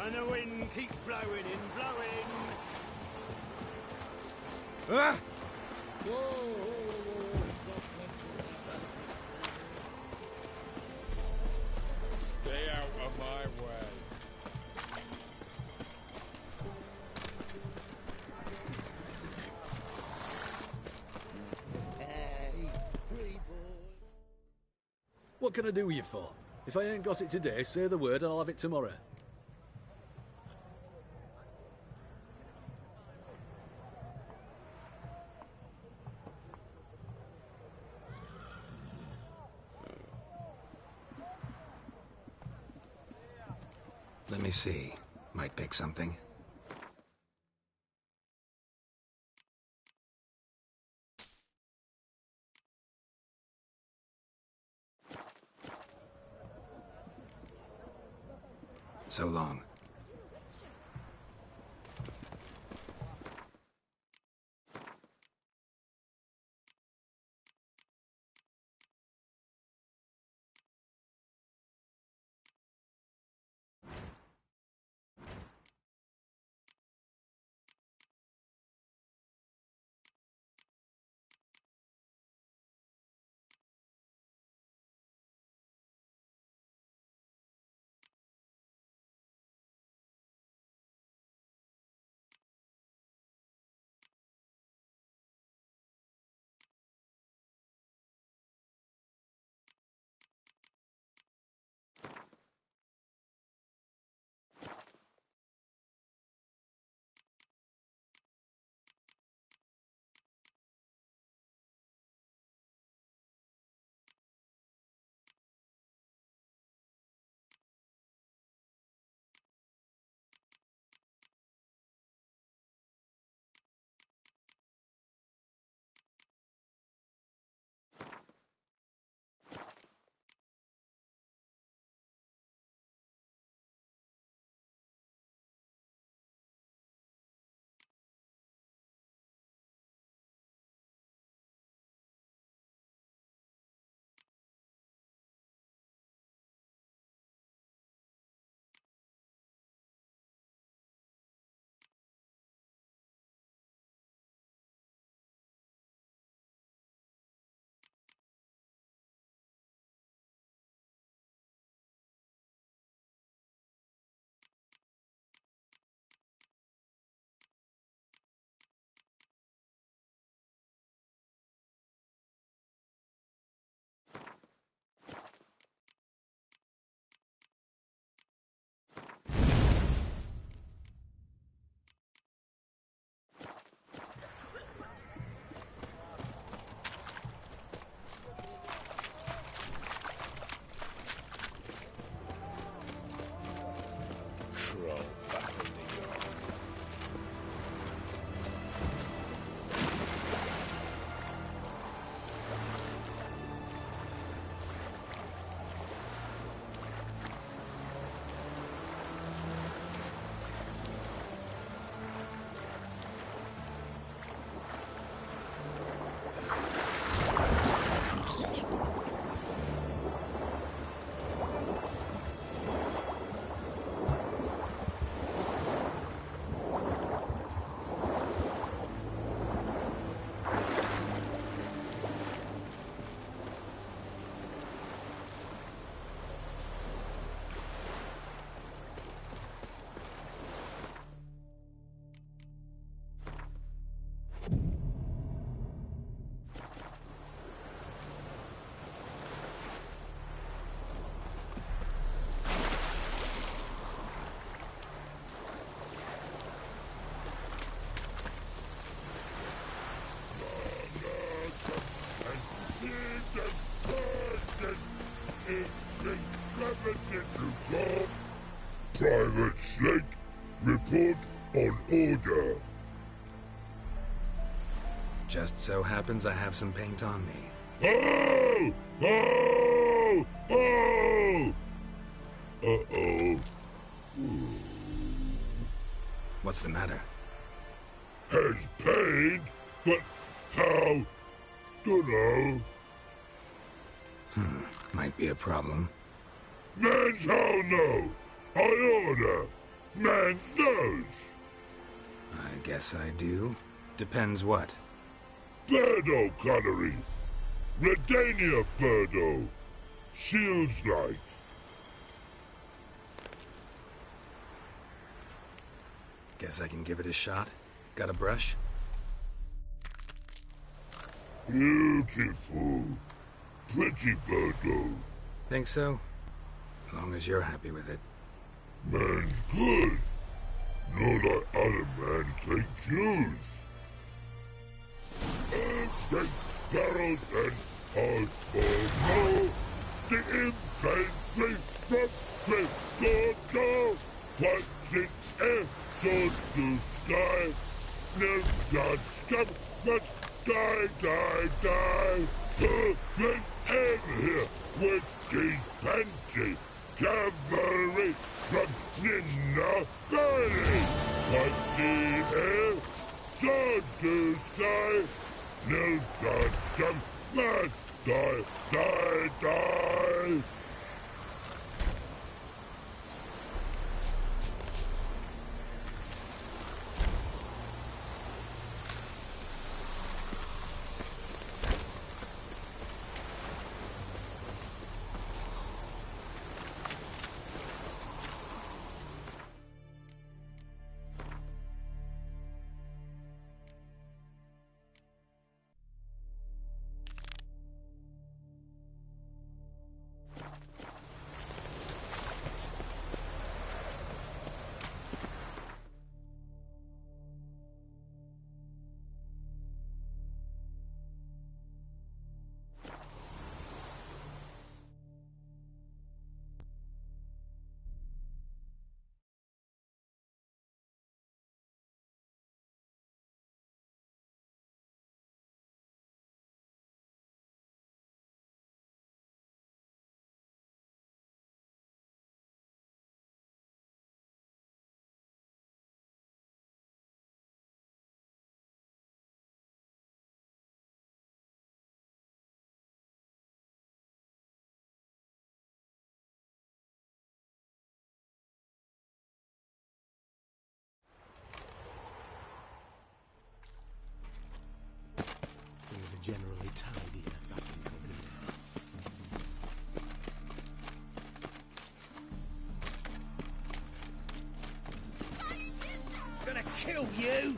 And the wind keeps blowing and blowing. Ah! Stay out of my way. What can I do with you for? If I ain't got it today, say the word and I'll have it tomorrow. Let me see. Might pick something. So long. Crawl back in the yard. Private Snake, report on order. Just so happens I have some paint on me. Oh! Oh! Oh! Uh-oh. What's the matter? Has paint, but how? Dunno. Might be a problem. Man's how no. I order. man's nose? I guess I do. Depends what. Birdo Connery. Redania Birdo. Shields like. Guess I can give it a shot. Got a brush? Beautiful. Pretty Birdo. Think so? As long as you're happy with it. Man's good. No like other mans take Jews. Take barrels and hardball. The infantry from Straight Go. Punching air, swords to sky. No God scum must die. Let's end here with these pansy cavalry from Ninna Valley. Punching air, sword to sky. No God scum must die. Things are generally tidier back in Coverdale. Gonna kill you!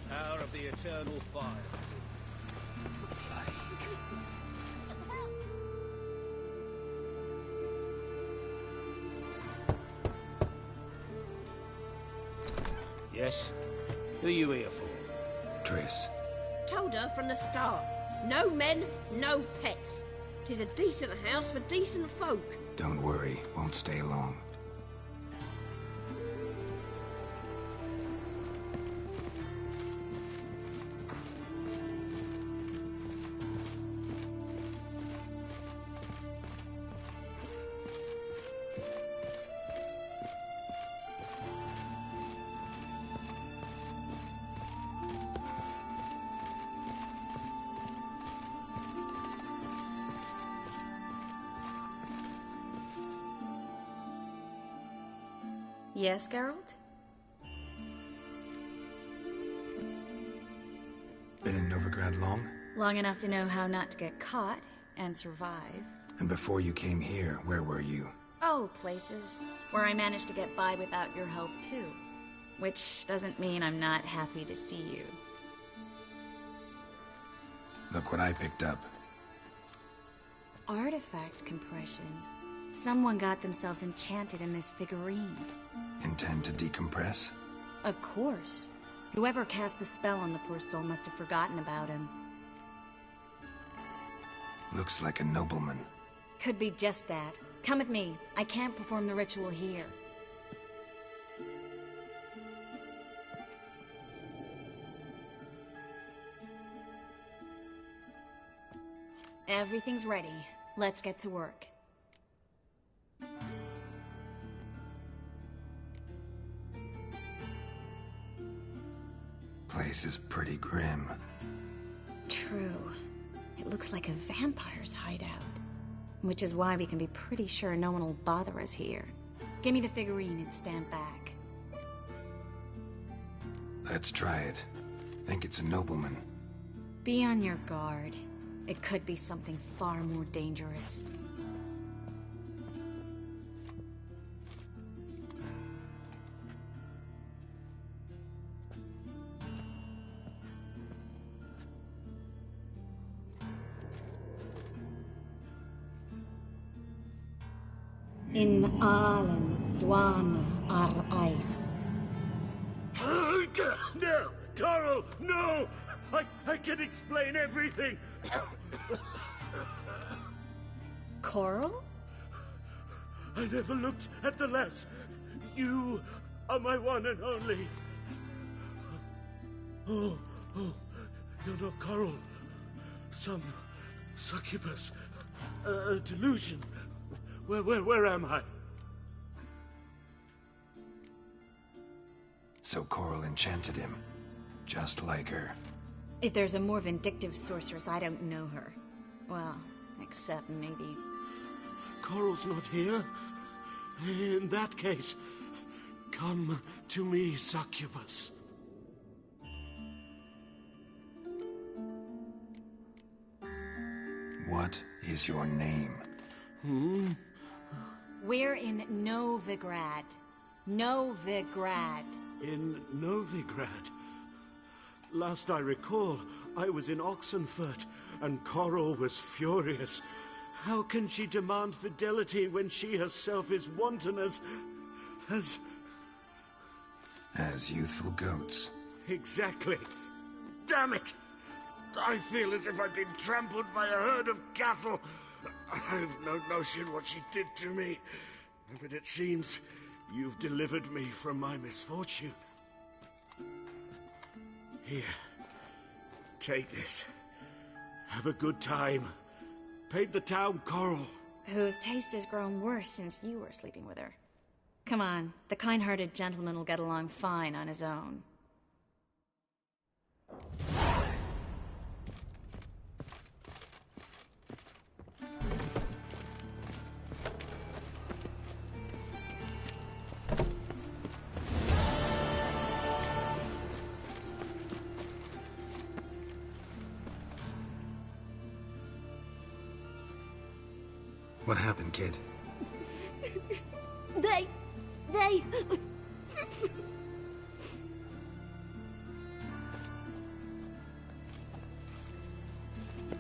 Power of the eternal fire. Yes? Who are you here for? Triss. Told her from the start. No men, no pets. 'Tis a decent house for decent folk. Don't worry, won't stay long. Yes, Geralt? Been in Novigrad long? Long enough to know how not to get caught and survive. And before you came here, where were you? Oh, places where I managed to get by without your help, too. Which doesn't mean I'm not happy to see you. Look what I picked up. Artifact compression. Someone got themselves enchanted in this figurine. Intend to decompress? Of course. Whoever cast the spell on the poor soul must have forgotten about him. Looks like a nobleman. Could be just that. Come with me. I can't perform the ritual here. Everything's ready. Let's get to work. Place is pretty grim. True. It looks like a vampire's hideout. Which is why we can be pretty sure no one will bother us here. Give me the figurine and stand back. Let's try it. Think it's a nobleman. Be on your guard. It could be something far more dangerous. In Allen, Dwan, Ar-Ice. No! Coral, no! I can explain everything! Coral? I never looked at the lass. You are my one and only. Oh, you're not Coral. Some succubus. A delusion. Where am I? So Coral enchanted him. Just like her. If there's a more vindictive sorceress, I don't know her. Well, except maybe... Coral's not here. In that case, come to me, succubus. What is your name? We're in Novigrad. Novigrad. In Novigrad. Last I recall, I was in Oxenfurt, and Coral was furious. How can she demand fidelity when she herself is wanton as youthful goats. Exactly. Damn it! I feel as if I've been trampled by a herd of cattle. I've no notion what she did to me, but it seems you've delivered me from my misfortune. Here, take this. Have a good time. Paint the town Coral. Whose taste has grown worse since you were sleeping with her. Come on, the kind-hearted gentleman will get along fine on his own. What happened, kid? They...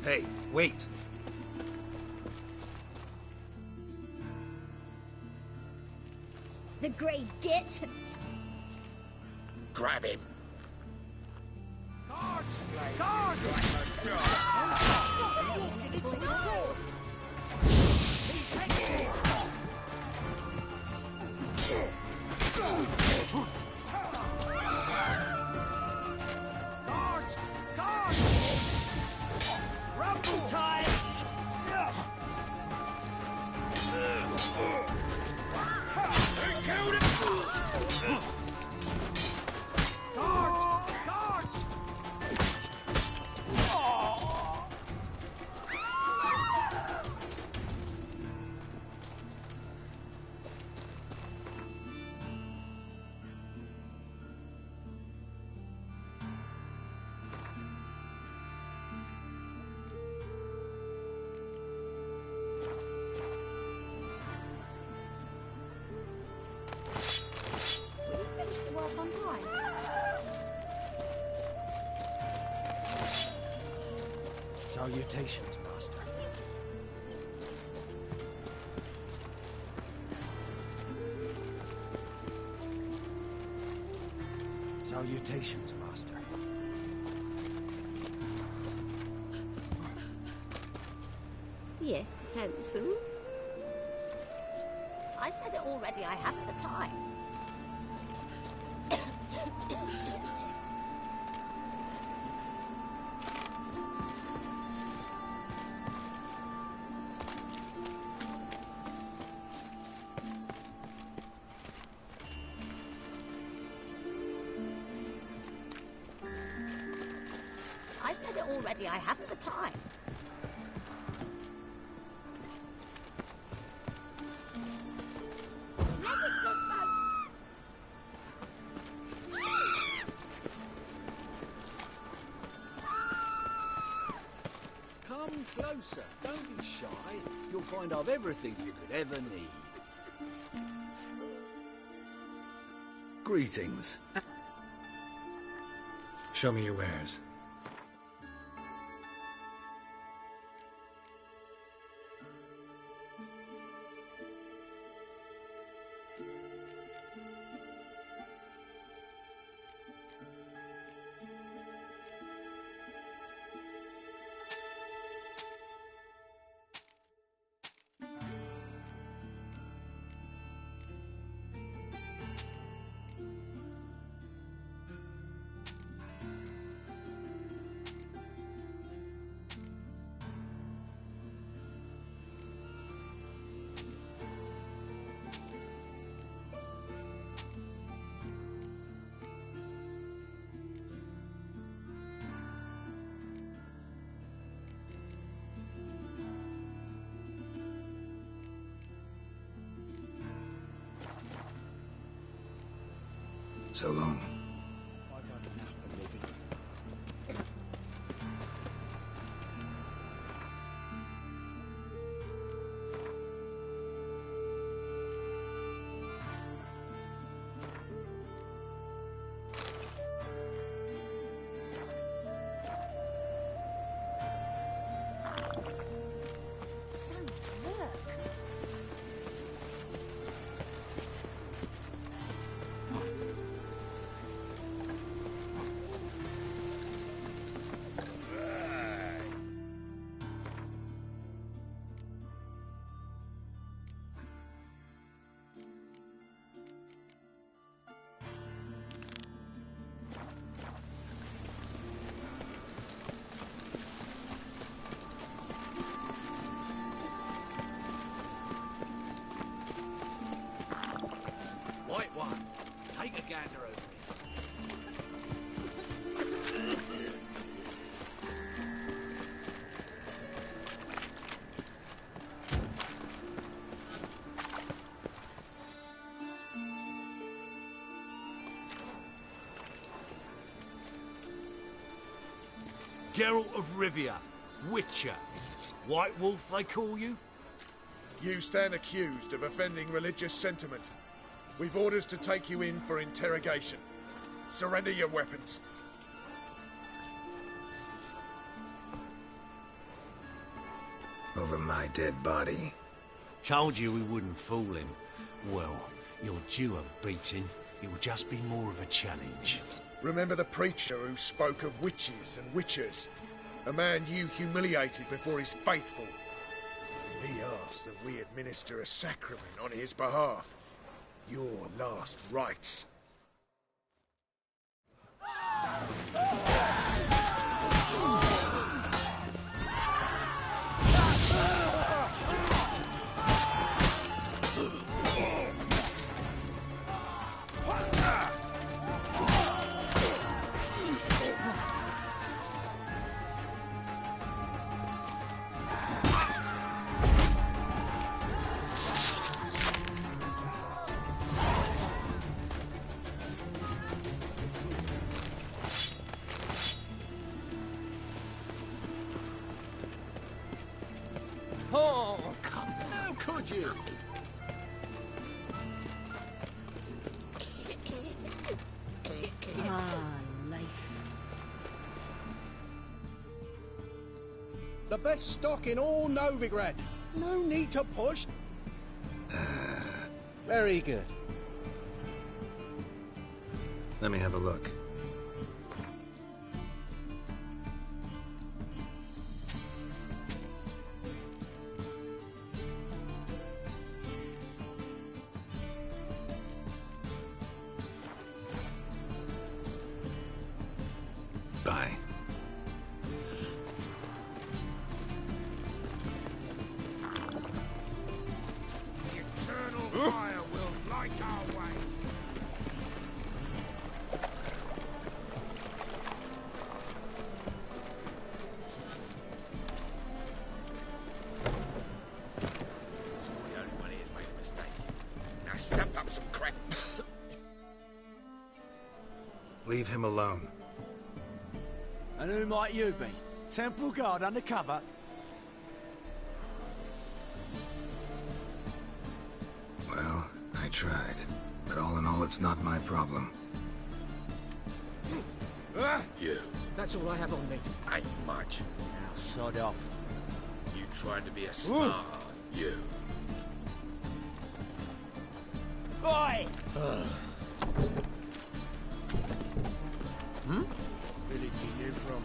Hey, wait! The Grey Git. Grab him. Salutations, Master. Salutations, Master. Yes, handsome. I said it already, I haven't the time. I said it already, I haven't the time. Come closer. Don't be shy. You'll find I've everything you could ever need. Greetings. Show me your wares. So long. So look. White one. Take a gander over it. Geralt of Rivia, Witcher. White Wolf, they call you? You stand accused of offending religious sentiment. We've orders to take you in for interrogation. Surrender your weapons. Over my dead body. Told you we wouldn't fool him. Well, you're due a beating. It will just be more of a challenge. Remember the preacher who spoke of witches and witchers? A man you humiliated before his faithful. He asked that we administer a sacrament on his behalf. Your last rites. Oh, come. How could you? The best stock in all Novigrad. No need to push. Very good. Let me have a look. Leave him alone. And who might you be? Temple Guard undercover? Well, I tried. But all in all, it's not my problem. You. That's all I have on me. Ain't much. Now, sod off. You trying to be a star, you. Oi! Village are you from?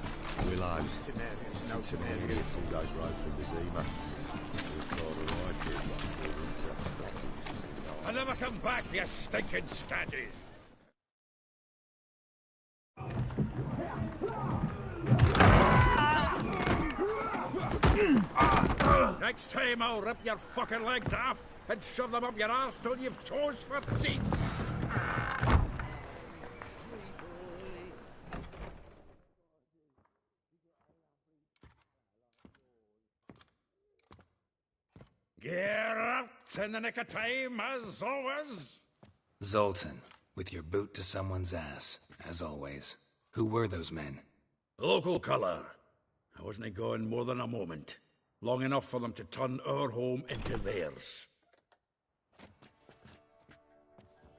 Willows. Timerians. No Timerian, 2 days' road from Vizima. We've got arrived here like winter. I'll never come back, you stinking scatties! Next time I'll rip your fucking legs off and shove them up your ass till you've toes for teeth! Get out in the nick of time, as always! Zoltan, with your boot to someone's ass, as always. Who were those men? Local colour. I wasn't gone more than a moment. Long enough for them to turn our home into theirs.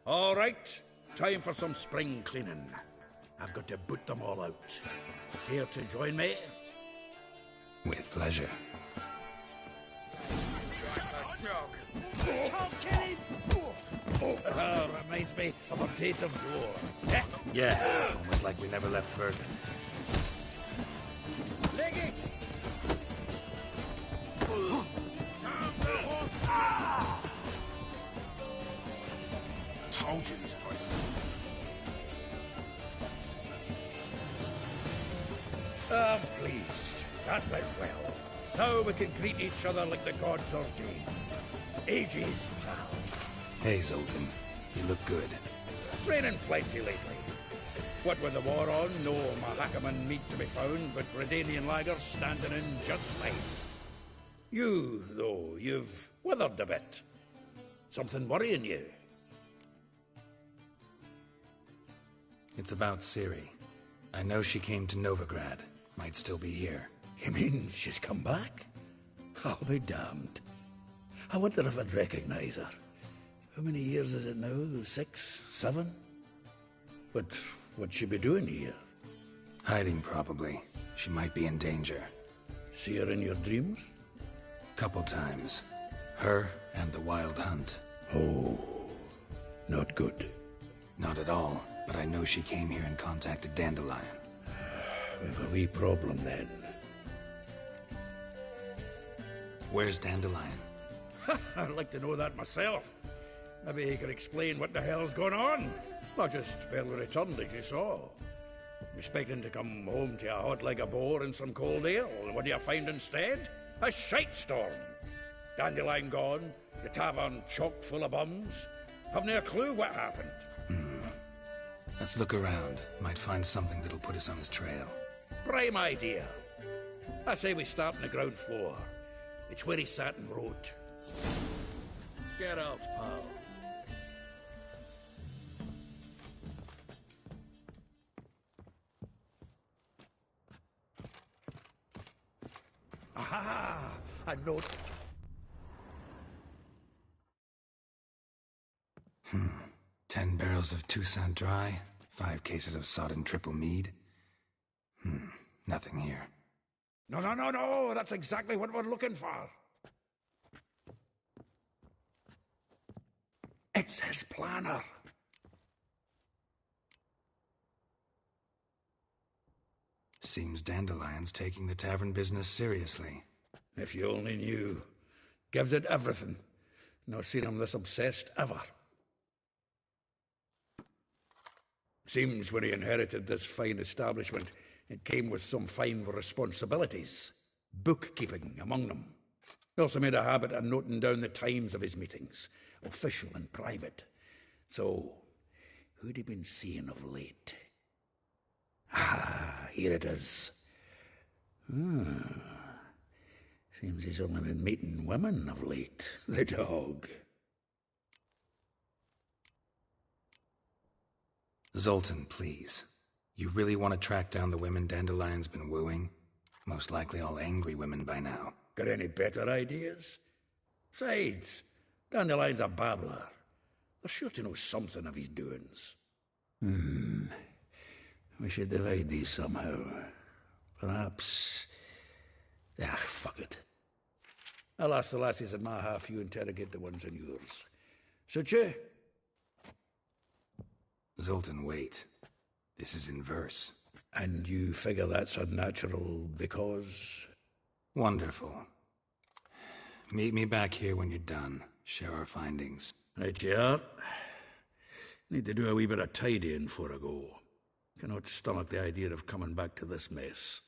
All right, time for some spring cleaning. I've got to boot them all out. Care to join me? With pleasure. Reminds me of a days of war. Yeah, almost like we never left Bergen. Leg it! Told you this place. I'm pleased. That went well. Now we can greet each other like the gods ordained. Ages, pal. Hey, Zoltan. You look good. Training plenty lately. What with the war on, no Mahakaman meat to be found, but Redanian lagers standing in just fine. You, though, you've withered a bit. Something worrying you? It's about Ciri. I know she came to Novigrad. Might still be here. You mean she's come back? I'll be damned. I wonder if I'd recognize her. How many years is it now? 6, 7? But what'd she be doing here? Hiding, probably. She might be in danger. See her in your dreams? Couple times. Her and the Wild Hunt. Oh, not good. Not at all, but I know she came here and contacted Dandelion. We've a wee problem then. Where's Dandelion? I'd like to know that myself. Maybe he could explain what the hell's going on. Not just barely returned, as you saw. Expecting to come home to a hot like a boar and some cold ale, and what do you find instead? A shite storm. Dandelion gone, the tavern chock full of bums. Haven't a clue what happened. Let's look around. Might find something that'll put us on his trail. Prime idea. I say we start on the ground floor. It's where he sat and wrote. Get out, pal. Aha! A note. 10 barrels of Toussaint Dry, 5 cases of sodden triple mead. Nothing here. No. That's exactly what we're looking for. It's his planner. Seems Dandelion's taking the tavern business seriously. If you only knew. Gives it everything. Not seen him this obsessed ever. Seems when he inherited this fine establishment, it came with some fine responsibilities. Bookkeeping among them. He also made a habit of noting down the times of his meetings, official and private. So, who'd he been seeing of late? Ah, here it is. Seems he's only been meeting women of late, the dog. Zoltan, please. You really want to track down the women Dandelion's been wooing? Most likely all angry women by now. Got any better ideas? Besides, Dandelion's a babbler. They're sure to know something of his doings. We should divide these somehow. Perhaps... fuck it. I'll ask the lassies in my half, you interrogate the ones in yours. Suit you? Zoltan, wait. This is in verse. And you figure that's unnatural because... Wonderful. Meet me back here when you're done. Share our findings. Right you are. Need to do a wee bit of tidying before I go. Cannot stomach the idea of coming back to this mess.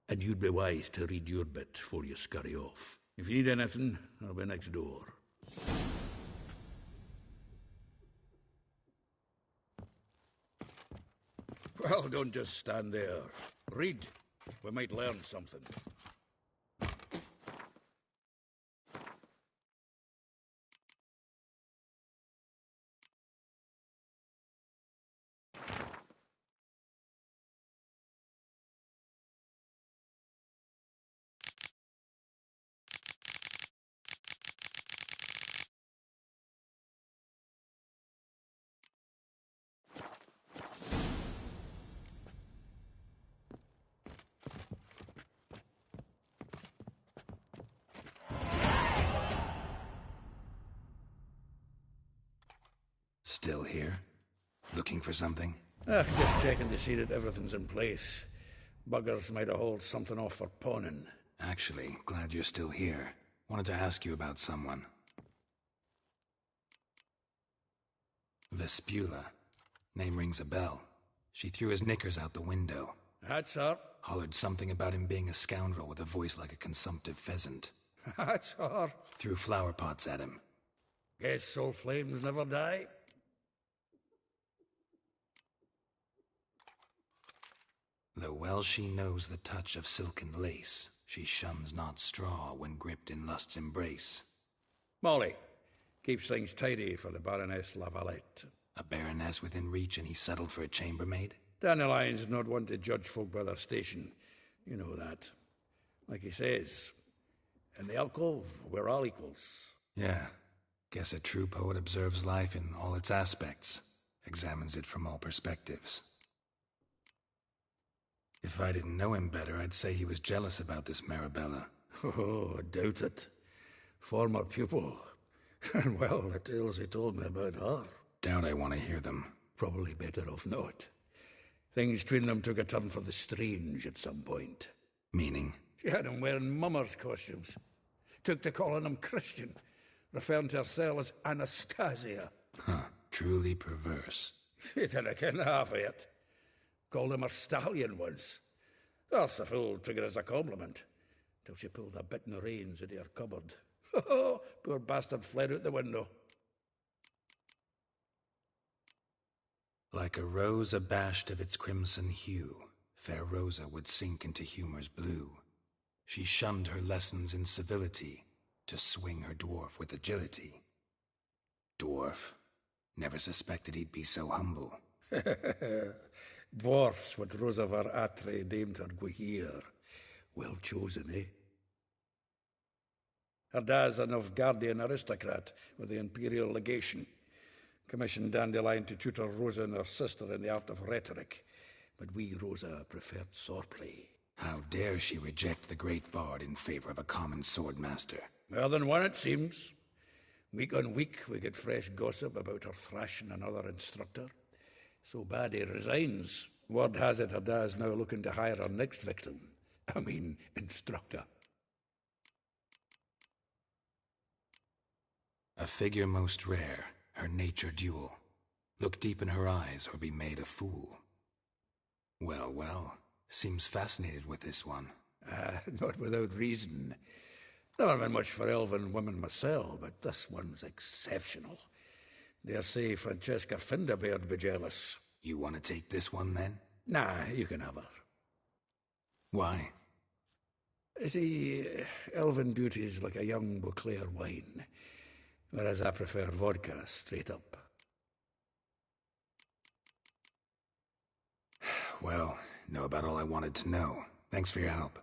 And you'd be wise to read your bit before you scurry off. If you need anything, I'll be next door. Well, don't just stand there. Read. We might learn something. Still here? Looking for something? Just checking to see that everything's in place. Buggers might have hauled something off for pawning. Actually, glad you're still here. Wanted to ask you about someone. Vespula. Name rings a bell. She threw his knickers out the window. That's her. Hollered something about him being a scoundrel with a voice like a consumptive pheasant. That's her. Threw flower pots at him. Guess soul flames never die. Though well she knows the touch of silken lace, she shuns not straw when gripped in lust's embrace. Molly. Keeps things tidy for the Baroness Lavalette. A baroness within reach and he settled for a chambermaid? Dandelion's not one to judge folk by their station. You know that. Like he says, in the alcove, we're all equals. Yeah. Guess a true poet observes life in all its aspects, examines it from all perspectives. If I didn't know him better, I'd say he was jealous about this Marabella. Oh, I doubt it. Former pupil. And well, the tales he told me about her. Doubt I want to hear them. Probably better off not. Things between them took a turn for the strange at some point. Meaning? She had him wearing mummers' costumes. Took to calling him Christian, referring to herself as Anastasia. Huh, truly perverse. He didn't ken half of it. Called him her stallion once. That's the fool took it as a compliment, till she pulled a bit in the reins into her cupboard. Poor bastard fled out the window. Like a rose abashed of its crimson hue, fair Rosa would sink into humor's blue. She shunned her lessons in civility, to swing her dwarf with agility. Dwarf. Never suspected he'd be so humble. Dwarfs what Rosa var Atre deemed her Guihir. Well chosen, eh? Her dad's a Novgardian aristocrat with the Imperial Legation. Commissioned Dandelion to tutor Rosa and her sister in the art of rhetoric. But we, Rosa, preferred swordplay. How dare she reject the great bard in favor of a common swordmaster? More than one, it seems. Week on week, we get fresh gossip about her thrashing another instructor. So bad he resigns. Word has it her dad's now looking to hire her next victim. Instructor. A figure most rare, her nature dual. Look deep in her eyes or be made a fool. Well, well, seems fascinated with this one. Not without reason. Never been much for elven women myself, but this one's exceptional. Dare say Francesca Finderbeard be jealous. You want to take this one, then? Nah, you can have her. Why? See, elven beauty's like a young Beauclair wine, whereas I prefer vodka straight up. Well, know about all I wanted to know. Thanks for your help.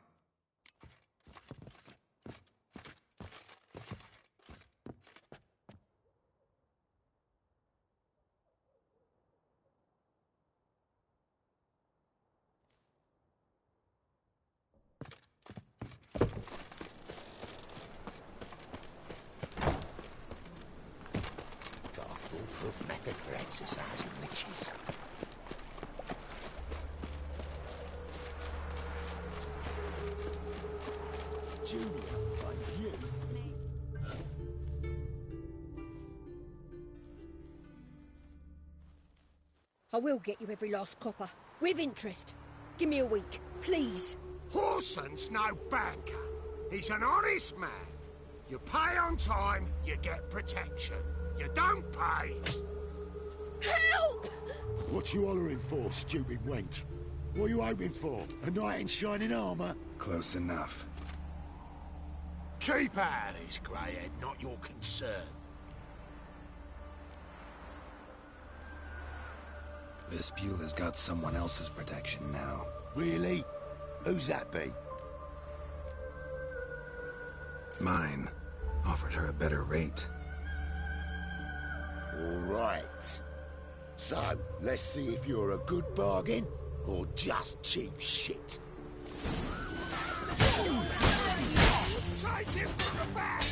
Got a foolproof method for exercising witches. I will get you every last copper. With interest. Give me a week, please. Horson's no banker. He's an honest man. You pay on time, you get protection. You don't pay... Help! What you hollering for, stupid wench? What are you hoping for? A knight in shining armour? Close enough. Keep out of this, Greyhead, not your concern. Vespula's got someone else's protection now. Really? Who's that be? Mine. Offered her a better rate. All right. So, let's see if you're a good bargain or just cheap shit. Take him from the back!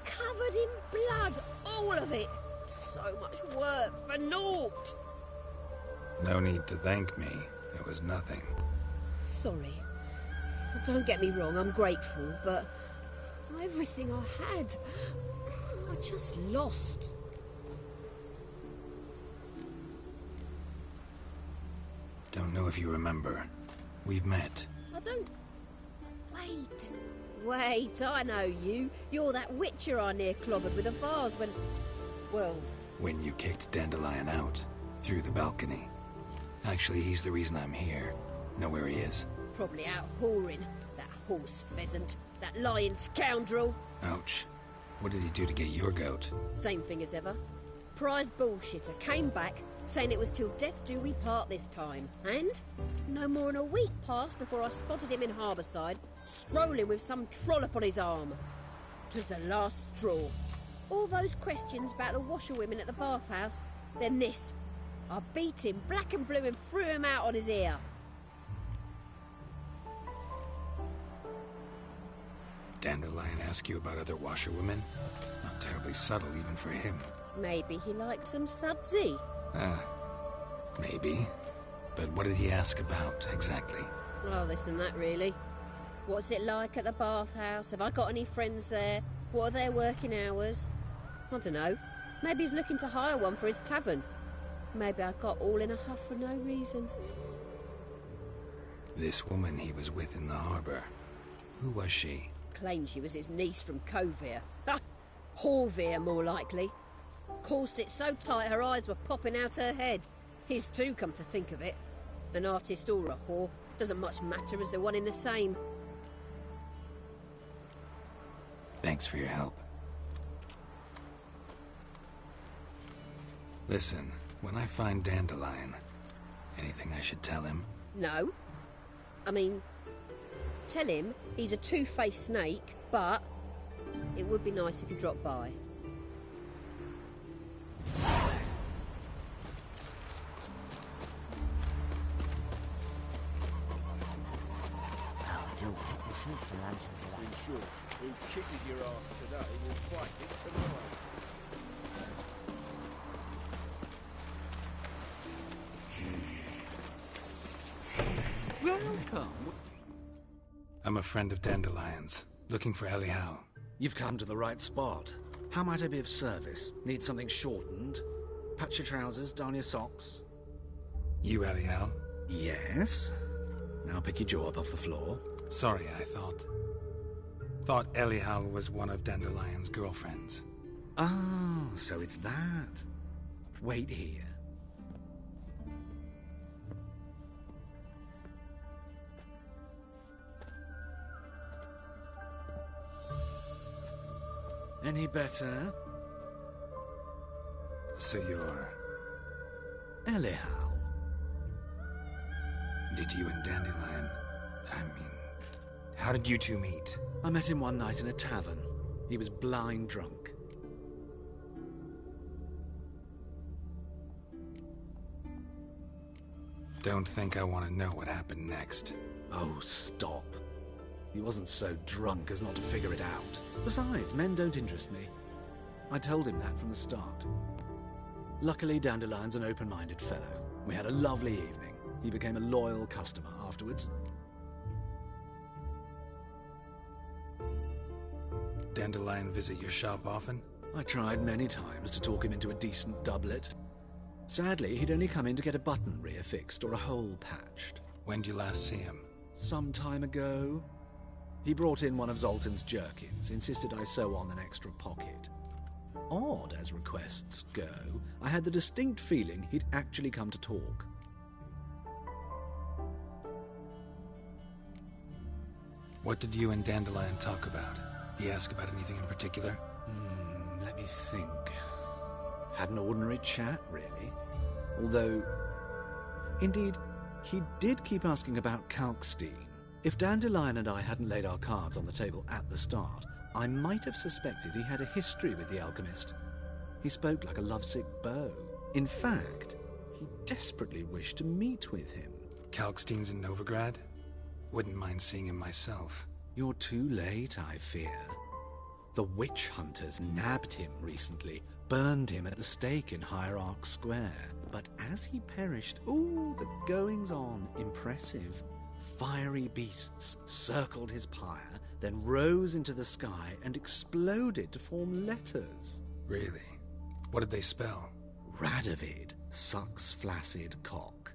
Covered in blood, all of it. So much work for naught. No need to thank me. There was nothing. Sorry. Don't get me wrong, I'm grateful, but everything I had, I just lost. Don't know if you remember. We've met. I don't... Wait, I know you. You're that witcher I near clobbered with a vase when... Well... When you kicked Dandelion out. Through the balcony. Actually, he's the reason I'm here. Know where he is. Probably out whoring. That horse pheasant. That lying scoundrel. Ouch. What did he do to get your goat? Same thing as ever. Prize bullshitter came back, saying it was till death do we part this time. And no more than a week passed before I spotted him in Harbourside, strolling with some trollop on his arm. 'Twas the last straw. All those questions about the washerwomen at the bathhouse, then this. I beat him black and blue and threw him out on his ear. Dandelion ask you about other washerwomen? Not terribly subtle even for him. Maybe he likes some sudsy. Maybe. But what did he ask about, exactly? Oh, this and that, really. What's it like at the bathhouse? Have I got any friends there? What are their working hours? I don't know. Maybe he's looking to hire one for his tavern. Maybe I got all in a huff for no reason. This woman he was with in the harbour. Who was she? Claimed she was his niece from Kovir. Ha! Horvir, more likely. Corset so tight her eyes were popping out her head. His too, come to think of it. An artist or a whore. Doesn't much matter as they're one in the same. Thanks for your help. Listen, when I find Dandelion, anything I should tell him? No. I mean, tell him he's a two-faced snake, but it would be nice if you dropped by. For lanterns of that. In short, who kisses your ass today will fight it tomorrow. Welcome. I'm a friend of Dandelion's, looking for Elial. You've come to the right spot. How might I be of service? Need something shortened? Patch your trousers, darn your socks. You Elial? Yes. Now pick your jaw up off the floor. Sorry, I thought. Thought Elihal was one of Dandelion's girlfriends. Ah, so it's that. Wait here. Any better? So you're... Elihal. Did you and Dandelion... how did you two meet? I met him one night in a tavern. He was blind drunk. Don't think I want to know what happened next. Oh, stop. He wasn't so drunk as not to figure it out. Besides, men don't interest me. I told him that from the start. Luckily, Dandelion's an open-minded fellow. We had a lovely evening. He became a loyal customer afterwards. Dandelion visit your shop often? I tried many times to talk him into a decent doublet. Sadly, he'd only come in to get a button reaffixed or a hole patched. When did you last see him? Some time ago. He brought in one of Zoltan's jerkins, insisted I sew on an extra pocket. Odd as requests go, I had the distinct feeling he'd actually come to talk. What did you and Dandelion talk about? He ask about anything in particular? Let me think. Had an ordinary chat, really. Although, indeed, he did keep asking about Kalkstein. If Dandelion and I hadn't laid our cards on the table at the start, I might have suspected he had a history with the alchemist. He spoke like a lovesick beau. In fact, he desperately wished to meet with him. Kalkstein's in Novigrad? Wouldn't mind seeing him myself. You're too late, I fear. The witch hunters nabbed him recently, burned him at the stake in Hierarch Square. But as he perished, ooh, the goings-on, impressive. Fiery beasts circled his pyre, then rose into the sky and exploded to form letters. Really? What did they spell? Radovid sucks flaccid cock.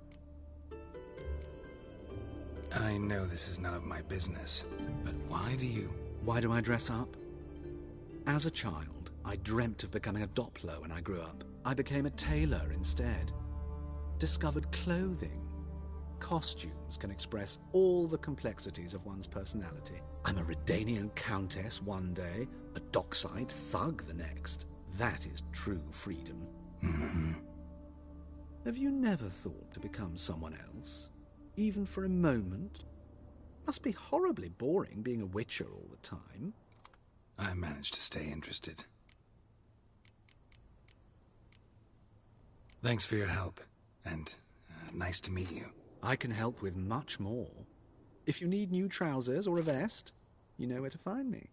I know this is none of my business, but why do I dress up? As a child, I dreamt of becoming a Doppler when I grew up. I became a tailor instead. Discovered clothing. Costumes can express all the complexities of one's personality. I'm a Redanian countess one day, a dockside thug the next. That is true freedom. Mm-hmm. Have you never thought to become someone else? Even for a moment? Must be horribly boring being a witcher all the time. I managed to stay interested. Thanks for your help, and nice to meet you. I can help with much more. If you need new trousers or a vest, you know where to find me.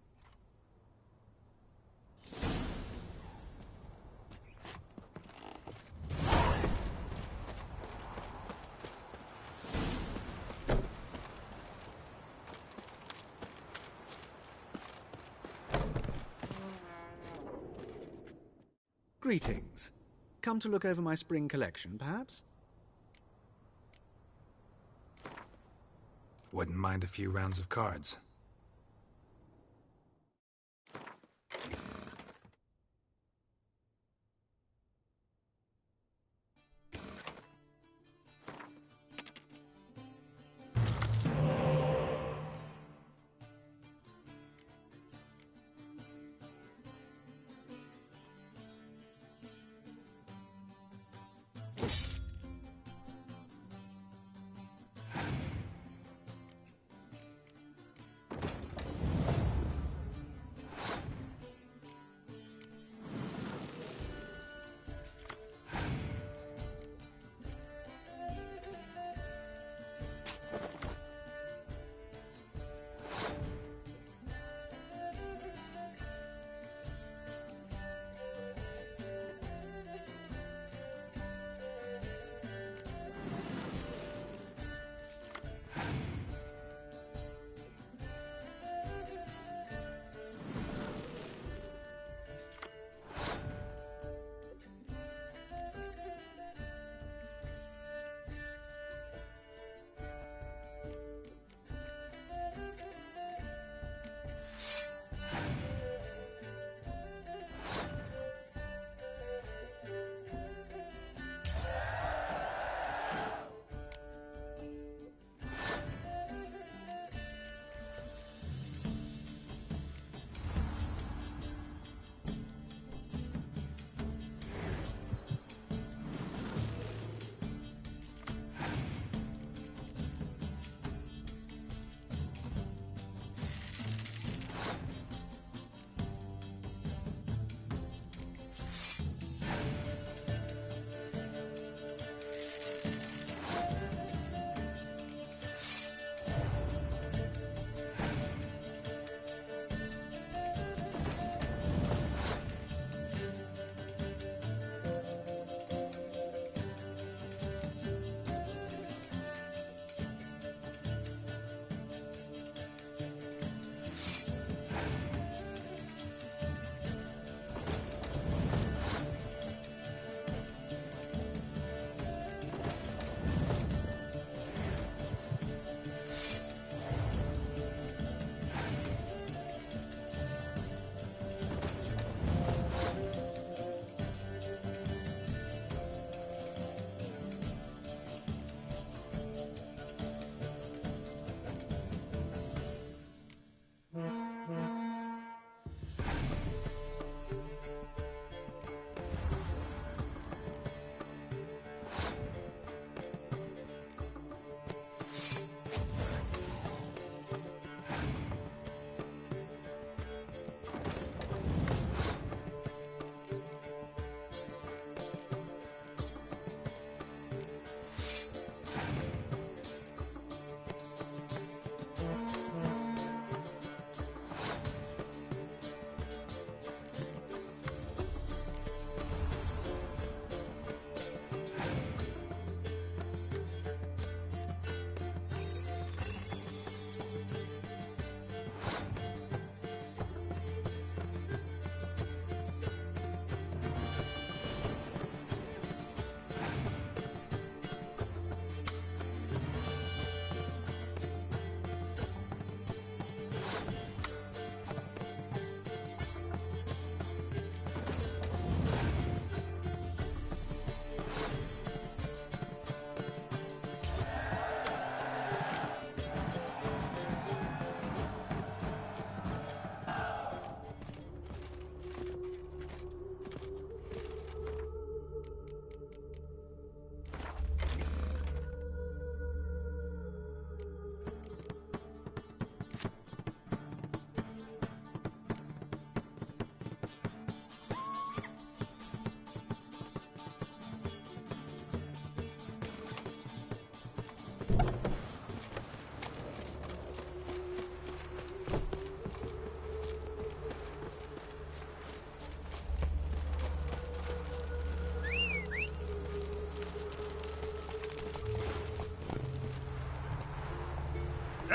Greetings. Come to look over my spring collection, perhaps? Wouldn't mind a few rounds of cards.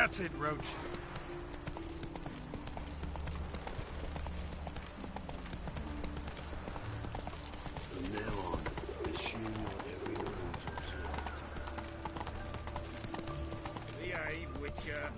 That's it, Roach. From now on, assume not every move's observed. Behave, Witcher.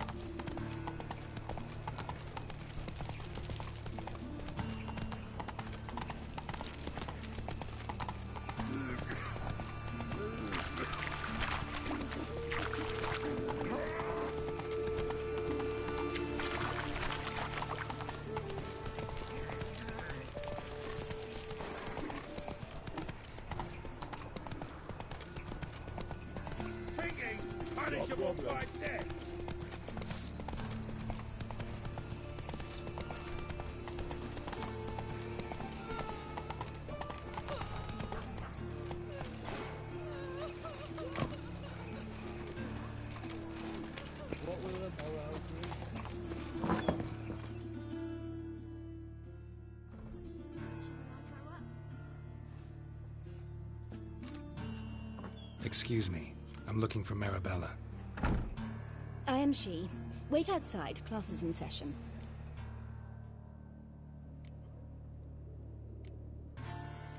Punishable by death. Excuse me. I'm looking for Marabella. I am she. Wait outside. Class is in session.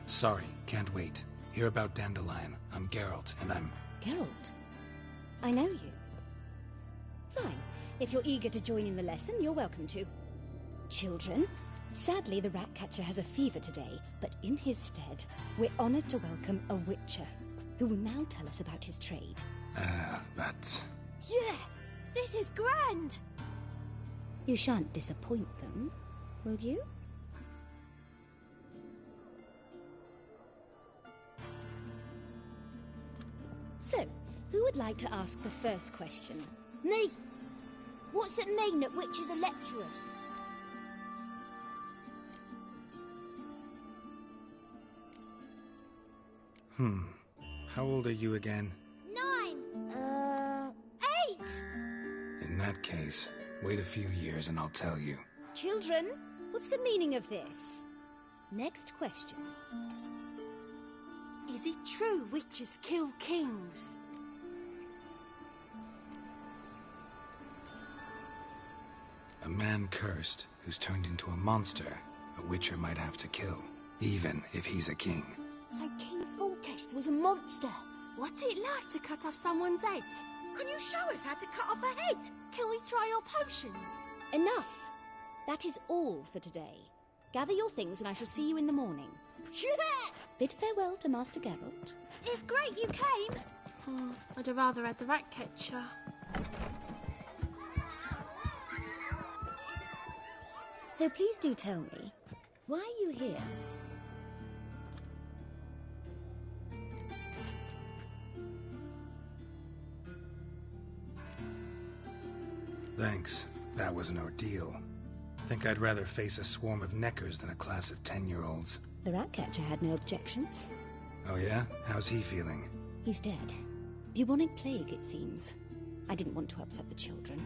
Sorry, can't wait. Hear about Dandelion. I'm Geralt, and I'm... Geralt? I know you. Fine. If you're eager to join in the lesson, you're welcome to. Children, sadly the Ratcatcher has a fever today, but in his stead, we're honored to welcome a Witcher, who will now tell us about his trade. But... Yeah! This is grand! You shan't disappoint them, will you? So, who would like to ask the first question? Me! What's it mean that witches are lecturers? How old are you again? 9! 8! In that case, wait a few years and I'll tell you. Children, what's the meaning of this? Next question. Is it true witches kill kings? A man cursed who's turned into a monster, a witcher might have to kill, even if he's a king. So King Foltest was a monster. What's it like to cut off someone's head? Can you show us how to cut off a head? Can we try your potions? Enough! That is all for today. Gather your things and I shall see you in the morning. Yeah! Bid farewell to Master Geralt. It's great you came. I'd have rather had the Ratcatcher. So please do tell me, why are you here? Thanks. That was an ordeal. Think I'd rather face a swarm of neckers than a class of 10-year-olds. The Ratcatcher had no objections. Oh yeah? How's he feeling? He's dead. Bubonic plague, it seems. I didn't want to upset the children.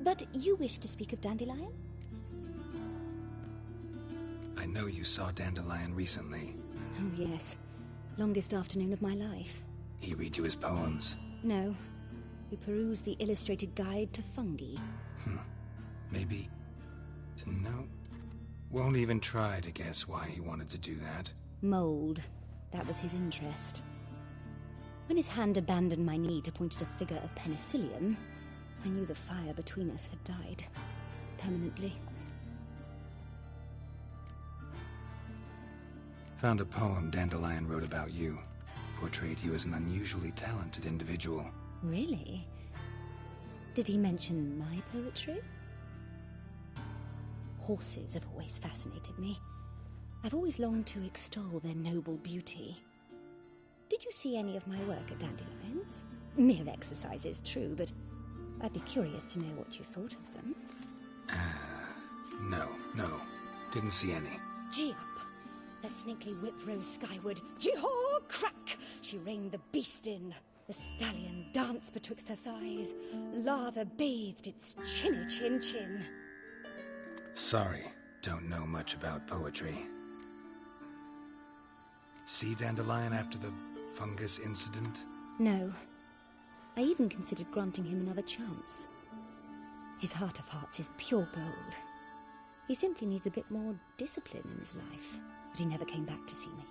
But you wish to speak of Dandelion? I know you saw Dandelion recently. Oh yes. Longest afternoon of my life. He read you his poems? No. We perused the illustrated guide to fungi. Maybe... No. Won't even try to guess why he wanted to do that. Mold. That was his interest. When his hand abandoned my knee to point at a figure of penicillium, I knew the fire between us had died. Permanently. Found a poem Dandelion wrote about you. Portrayed you as an unusually talented individual. Really? Did he mention my poetry? Horses have always fascinated me. I've always longed to extol their noble beauty. Did you see any of my work at Dandelion's? Mere exercises, true, but I'd be curious to know what you thought of them. No. Didn't see any. Gee up! The snaky whip rose skyward. Gee-haw! Crack! She reined the beast in. The stallion danced betwixt her thighs. Lather bathed its chinny chin. Sorry, don't know much about poetry. See Dandelion after the fungus incident? No. I even considered granting him another chance. His heart of hearts is pure gold. He simply needs a bit more discipline in his life, but he never came back to see me.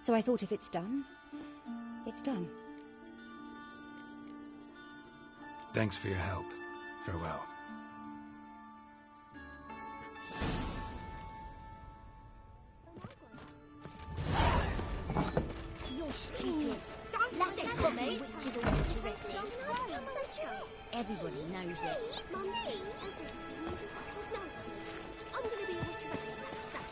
So I thought if it's done, it's done. Thanks for your help. Farewell. You're stupid. Lasses got me. Witches or witcheresses. Everybody knows it. Mummy, I'm going to be a witcheress. What's that?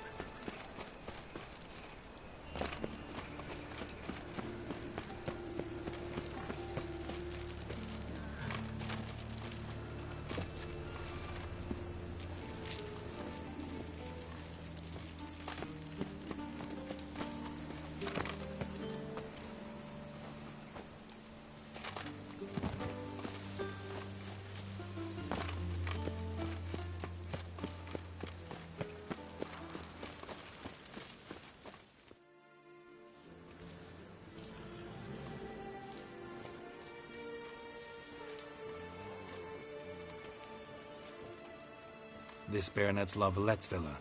This Baronet's La Valette's villa.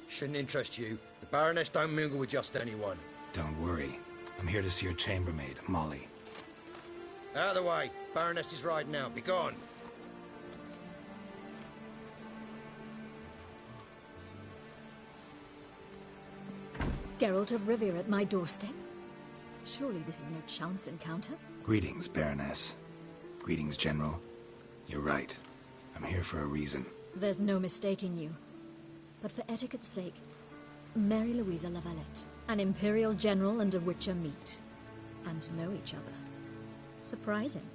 Shouldn't interest you. The Baroness don't mingle with just anyone. Don't worry. I'm here to see your chambermaid, Molly. Out of the way. Baroness is riding out. Be gone. Geralt of Rivia at my doorstep? Surely this is no chance encounter? Greetings, Baroness. Greetings, General. You're right. I'm here for a reason. There's no mistaking you. But for etiquette's sake, Mary Louisa La Valette, an Imperial General and a Witcher meet. And know each other. Surprising.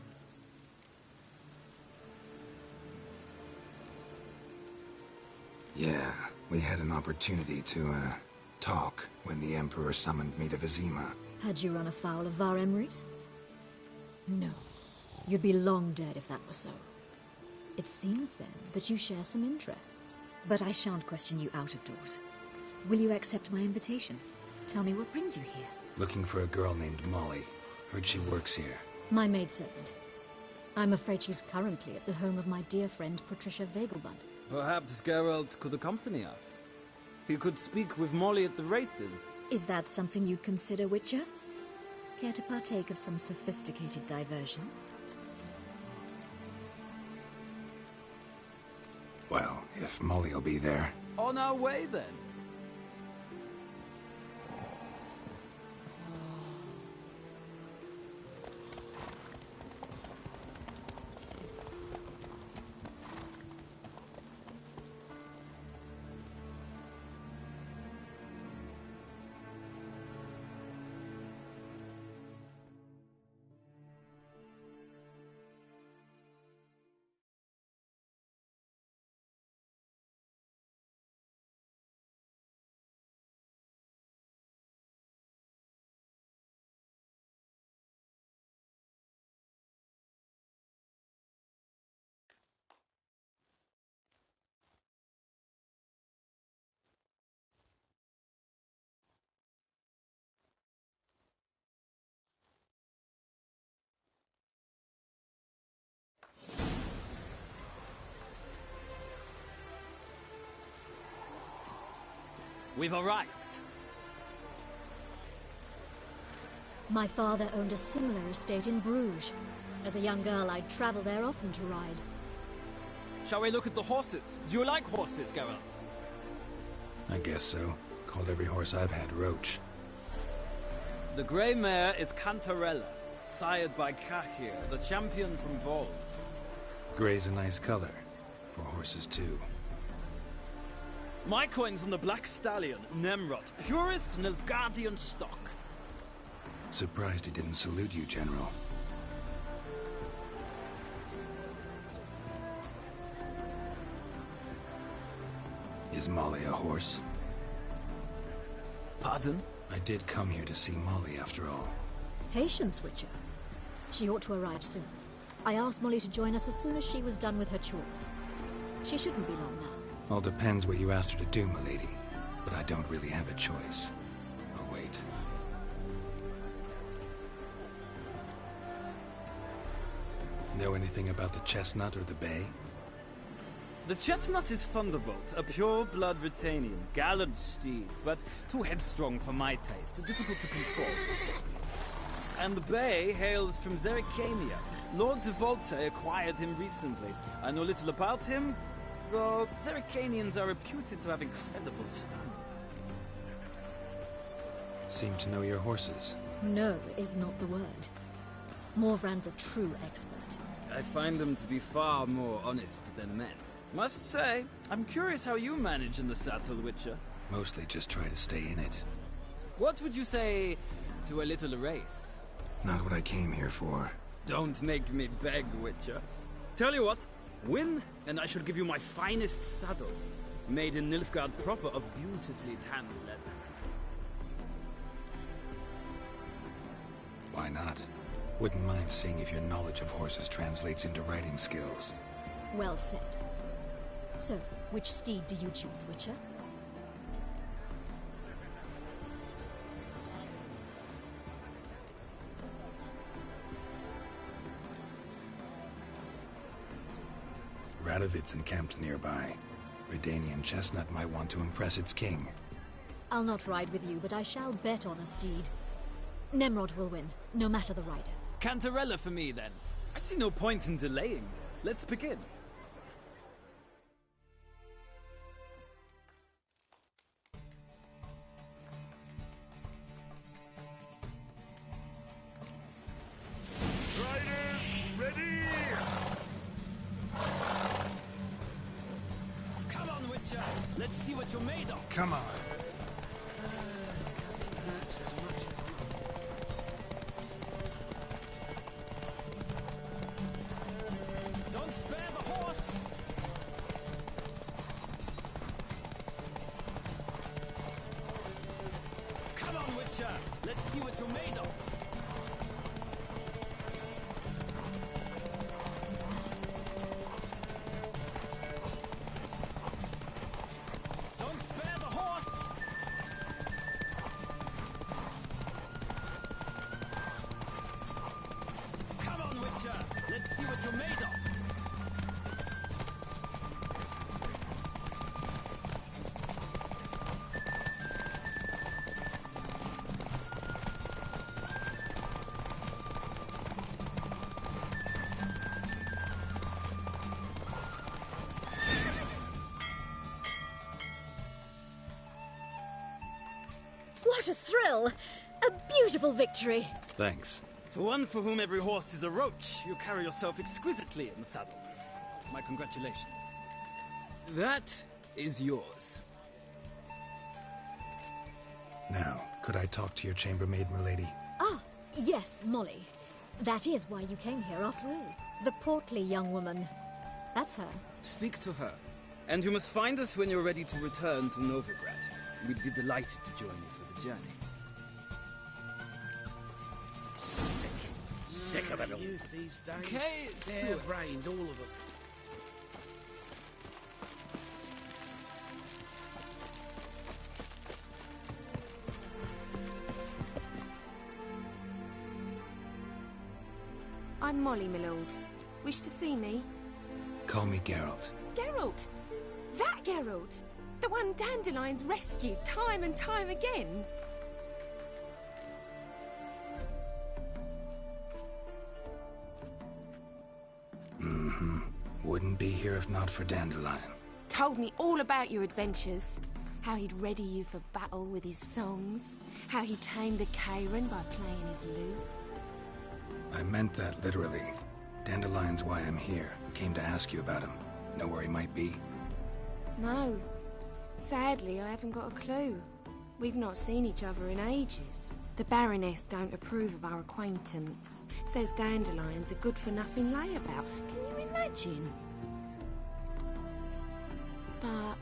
Yeah, we had an opportunity to, talk when the Emperor summoned me to Vizima. Had you run afoul of Var Emrys? No. You'd be long dead if that were so. It seems, then, that you share some interests. But I shan't question you out of doors. Will you accept my invitation? Tell me what brings you here. Looking for a girl named Molly. Heard she works here. My maidservant. I'm afraid she's currently at the home of my dear friend Patricia Vegelbud. Perhaps Geralt could accompany us. He could speak with Molly at the races. Is that something you'd consider, Witcher? Care to partake of some sophisticated diversion? Well, if Molly'll be there. On our way, then. We've arrived. My father owned a similar estate in Bruges. As a young girl, I'd travel there often to ride. Shall we look at the horses? Do you like horses, Geralt? I guess so. Called every horse I've had Roach. The grey mare is Cantarella, sired by Cahir, the champion from Vol. Grey's a nice color. For horses, too. My coin's on the Black Stallion, Nemrod, purest Nilfgaardian stock. Surprised he didn't salute you, General. Is Molly a horse? Pardon? I did come here to see Molly, after all. Patience, Witcher. She ought to arrive soon. I asked Molly to join us as soon as she was done with her chores. She shouldn't be long now. All depends what you asked her to do, milady. But I don't really have a choice. I'll wait. Know anything about the chestnut or the bay? The chestnut is Thunderbolt, a pure-blood Retanian, gallant steed, but too headstrong for my taste, difficult to control. And the bay hails from Zerrikania. Lord de Volte acquired him recently. I know little about him, though Zerrikanians are reputed to have incredible stamina. Seem to know your horses. No is not the word. Morvran's a true expert. I find them to be far more honest than men. Must say, I'm curious how you manage in the saddle, Witcher. Mostly just try to stay in it. What would you say to a little race? Not what I came here for. Don't make me beg, Witcher. Tell you what, win, and I shall give you my finest saddle, made in Nilfgaard proper of beautifully tanned leather. Why not? Wouldn't mind seeing if your knowledge of horses translates into riding skills. Well said. So, which steed do you choose, Witcher? Radovid's encamped nearby. Redanian chestnut might want to impress its king. I'll not ride with you, but I shall bet on a steed. Nemrod will win, no matter the rider. Cantarella for me, then. I see no point in delaying this. Let's begin. Riders, ready! Come on, Witcher. Let's see what you're made of. Come on. Don't spare the horse. Come on, Witcher. Let's see what you're made of. Don't spare the horse. Come on, Witcher. Let's see what you're made of. What a thrill! A beautiful victory! Thanks. For one for whom every horse is a roach, you carry yourself exquisitely in the saddle. My congratulations. That is yours. Now, could I talk to your chambermaid, milady? Ah, yes, Molly. That is why you came here after all. The portly young woman. That's her. Speak to her. And you must find us when you're ready to return to Novigrad. We'd be delighted to join you for the journey. Sick of it all. These days, Okay, they're so- brained, all of them. I'm Molly, my lord. Wish to see me? Call me Geralt. Geralt! That Geralt! The one Dandelion's rescued time and time again! Mm-hmm. Wouldn't be here if not for Dandelion. Told me all about your adventures. How he'd ready you for battle with his songs. How he tamed the Kairan by playing his lute. I meant that literally. Dandelion's why I'm here. Came to ask you about him. Know where he might be? No. Sadly, I haven't got a clue. We've not seen each other in ages. The Baroness don't approve of our acquaintance. Says Dandelion's a good-for-nothing layabout. Can you imagine? But...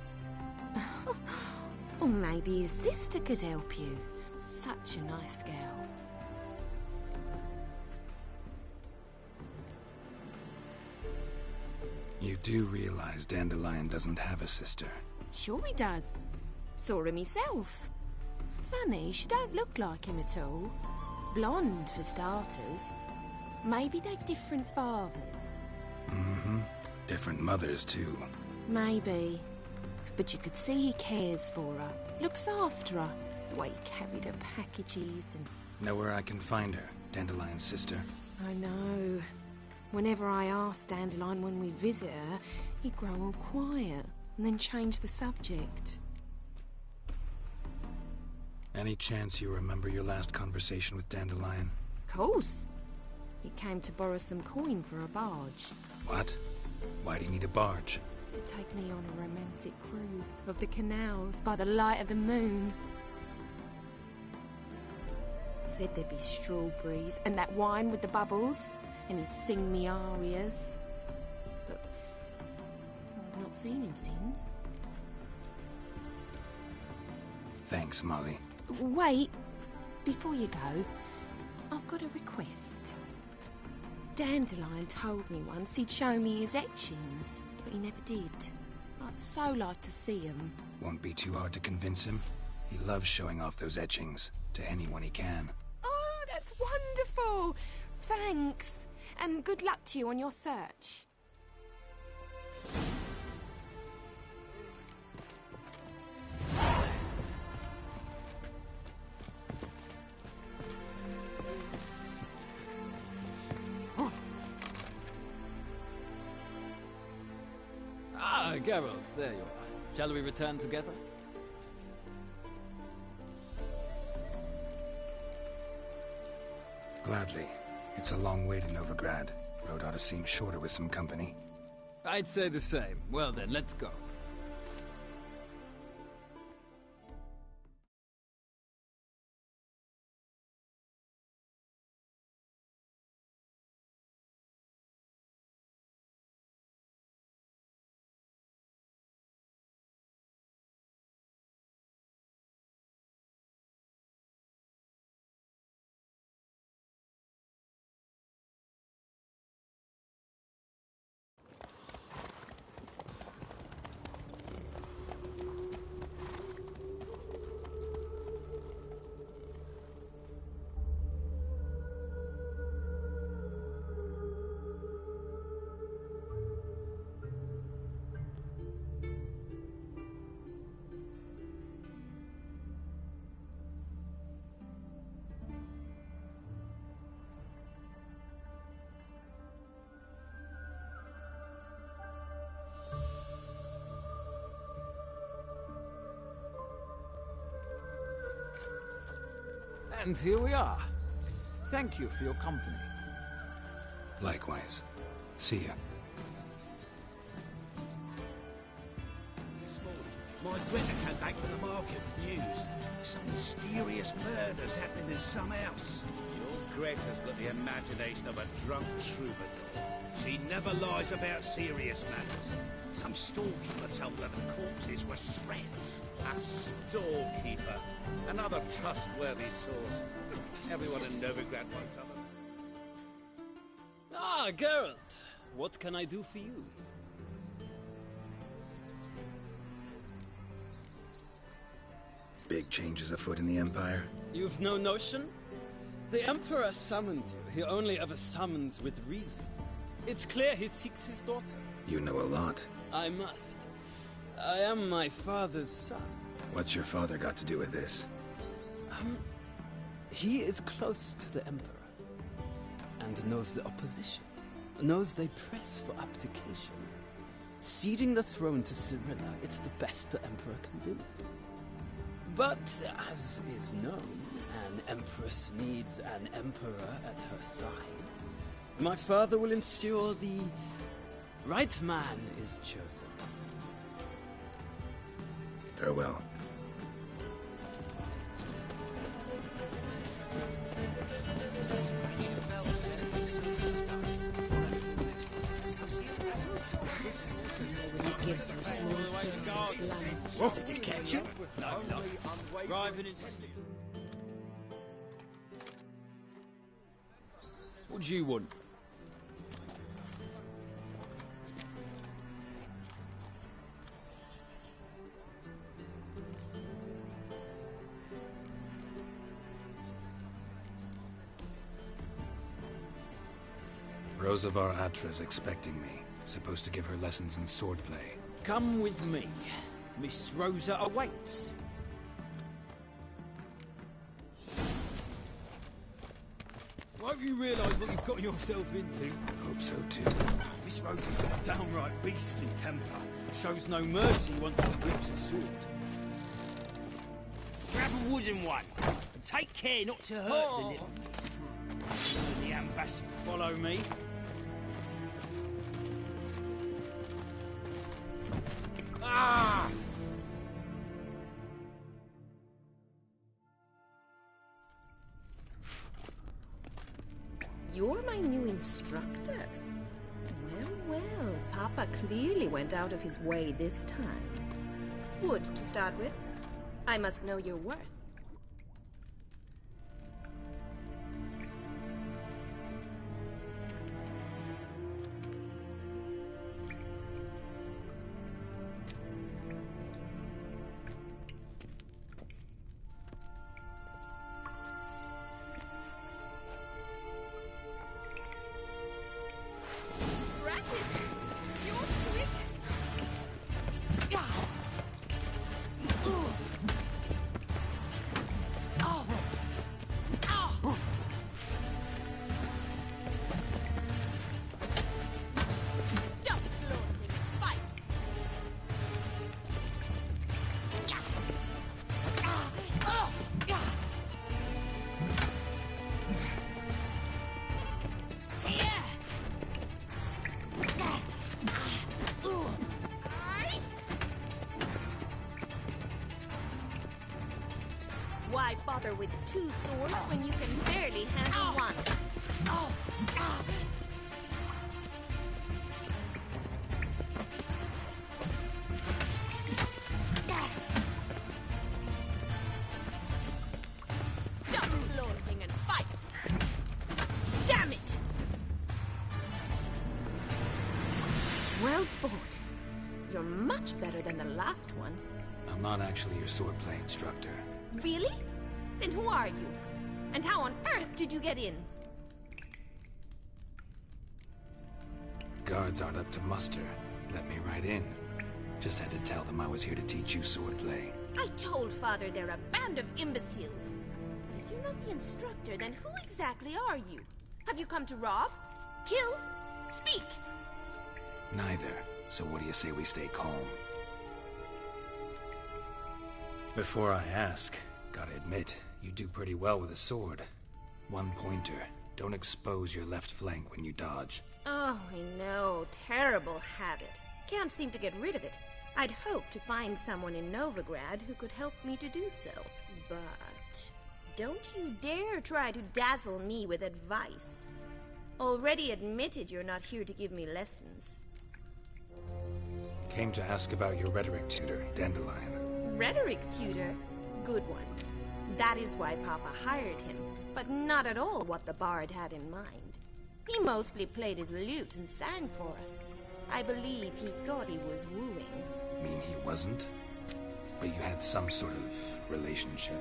or maybe his sister could help you. Such a nice girl. You do realize Dandelion doesn't have a sister. Sure he does. Saw him himself. Funny, she don't look like him at all. Blonde, for starters. Maybe they've different fathers. Mm-hmm. Different mothers, too. Maybe. But you could see he cares for her. Looks after her. The way he carried her packages and... Know where I can find her, Dandelion's sister? I know. Whenever I asked Dandelion when we'd visit her, he'd grow all quiet and then change the subject. Any chance you remember your last conversation with Dandelion? Course. He came to borrow some coin for a barge. What? Why do you need a barge? To take me on a romantic cruise of the canals by the light of the moon. Said there'd be strawberries and that wine with the bubbles, and he'd sing me arias. But I've not seen him since. Thanks, Molly. Wait, before you go, I've got a request. Dandelion told me once he'd show me his etchings, but he never did. I'd so like to see them. Won't be too hard to convince him. He loves showing off those etchings to anyone he can. Oh, that's wonderful! Thanks, and good luck to you on your search. Ah, Geralt, there you are. Shall we return together? Gladly. It's a long way to Novigrad. Road ought to seem shorter with some company. I'd say the same. Well then, let's go. And here we are. Thank you for your company. Likewise. See ya. This morning, my Greta came back from the market with news. Some mysterious murders happening in some house. Your Greta's got the imagination of a drunk troubadour. She never lies about serious matters. Some storekeeper told her the corpses were shreds. A storekeeper? Another trustworthy source. Everyone in Novigrad wants other. Ah, Geralt. What can I do for you? Big changes afoot in the Empire? You've no notion? The Emperor summoned you. He only ever summons with reason. It's clear he seeks his daughter. You know a lot. I must. I am my father's son. What's your father got to do with this? He is close to the Emperor. And knows the opposition. Knows they press for abdication. Ceding the throne to Cirilla, it's the best the Emperor can do. But, as is known, an Empress needs an Emperor at her side. My father will ensure the right man is chosen. Farewell. What, did you catch him? No. Driving in sleep. What do you want? Rosa var Atra's expecting me. Supposed to give her lessons in swordplay. Come with me. Miss Rosa awaits. Hope you realise what you've got yourself into. Hope so too. Miss Rosa's got a downright beastly temper. Shows no mercy once she grips a sword. Grab a wooden one, and take care not to hurt the little miss. The ambassador follow me. Ah! You're my new instructor? Well, well, Papa clearly went out of his way this time. Wood, to start with. I must know your worth. Why bother with two swords when you can barely handle one? Stop flaunting and fight! Damn it! Well fought. You're much better than the last one. I'm not actually your swordplay instructor. Really? Then who are you? And how on earth did you get in? Guards aren't up to muster. Let me right in. Just had to tell them I was here to teach you swordplay. I told Father they're a band of imbeciles. But if you're not the instructor, then who exactly are you? Have you come to rob? Kill? Speak! Neither. So what do you say we stay calm? Before I ask, gotta admit, you do pretty well with a sword. One pointer. Don't expose your left flank when you dodge. Oh, I know. Terrible habit. Can't seem to get rid of it. I'd hoped to find someone in Novigrad who could help me to do so. But don't you dare try to dazzle me with advice. Already admitted you're not here to give me lessons. Came to ask about your rhetoric tutor, Dandelion. Rhetoric tutor? Good one. That is why Papa hired him, but not at all what the bard had in mind. He mostly played his lute and sang for us. I believe he thought he was wooing. Mean he wasn't? But you had some sort of relationship?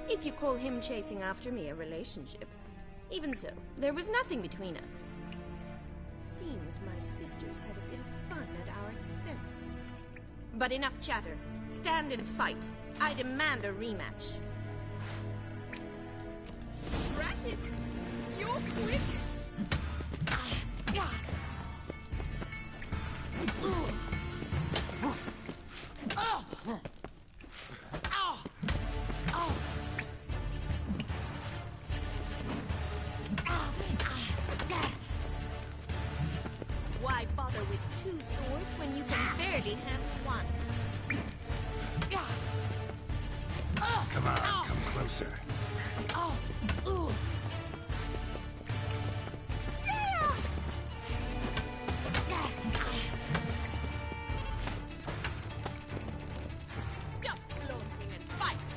If you call him chasing after me a relationship. Even so, there was nothing between us. Seems my sisters had a bit of fun at our expense. But enough chatter. Stand and fight. I demand a rematch. Rat it! You're quick! Why bother with two swords when you can barely handle one? Come on, come closer. Stop flaunting and fight!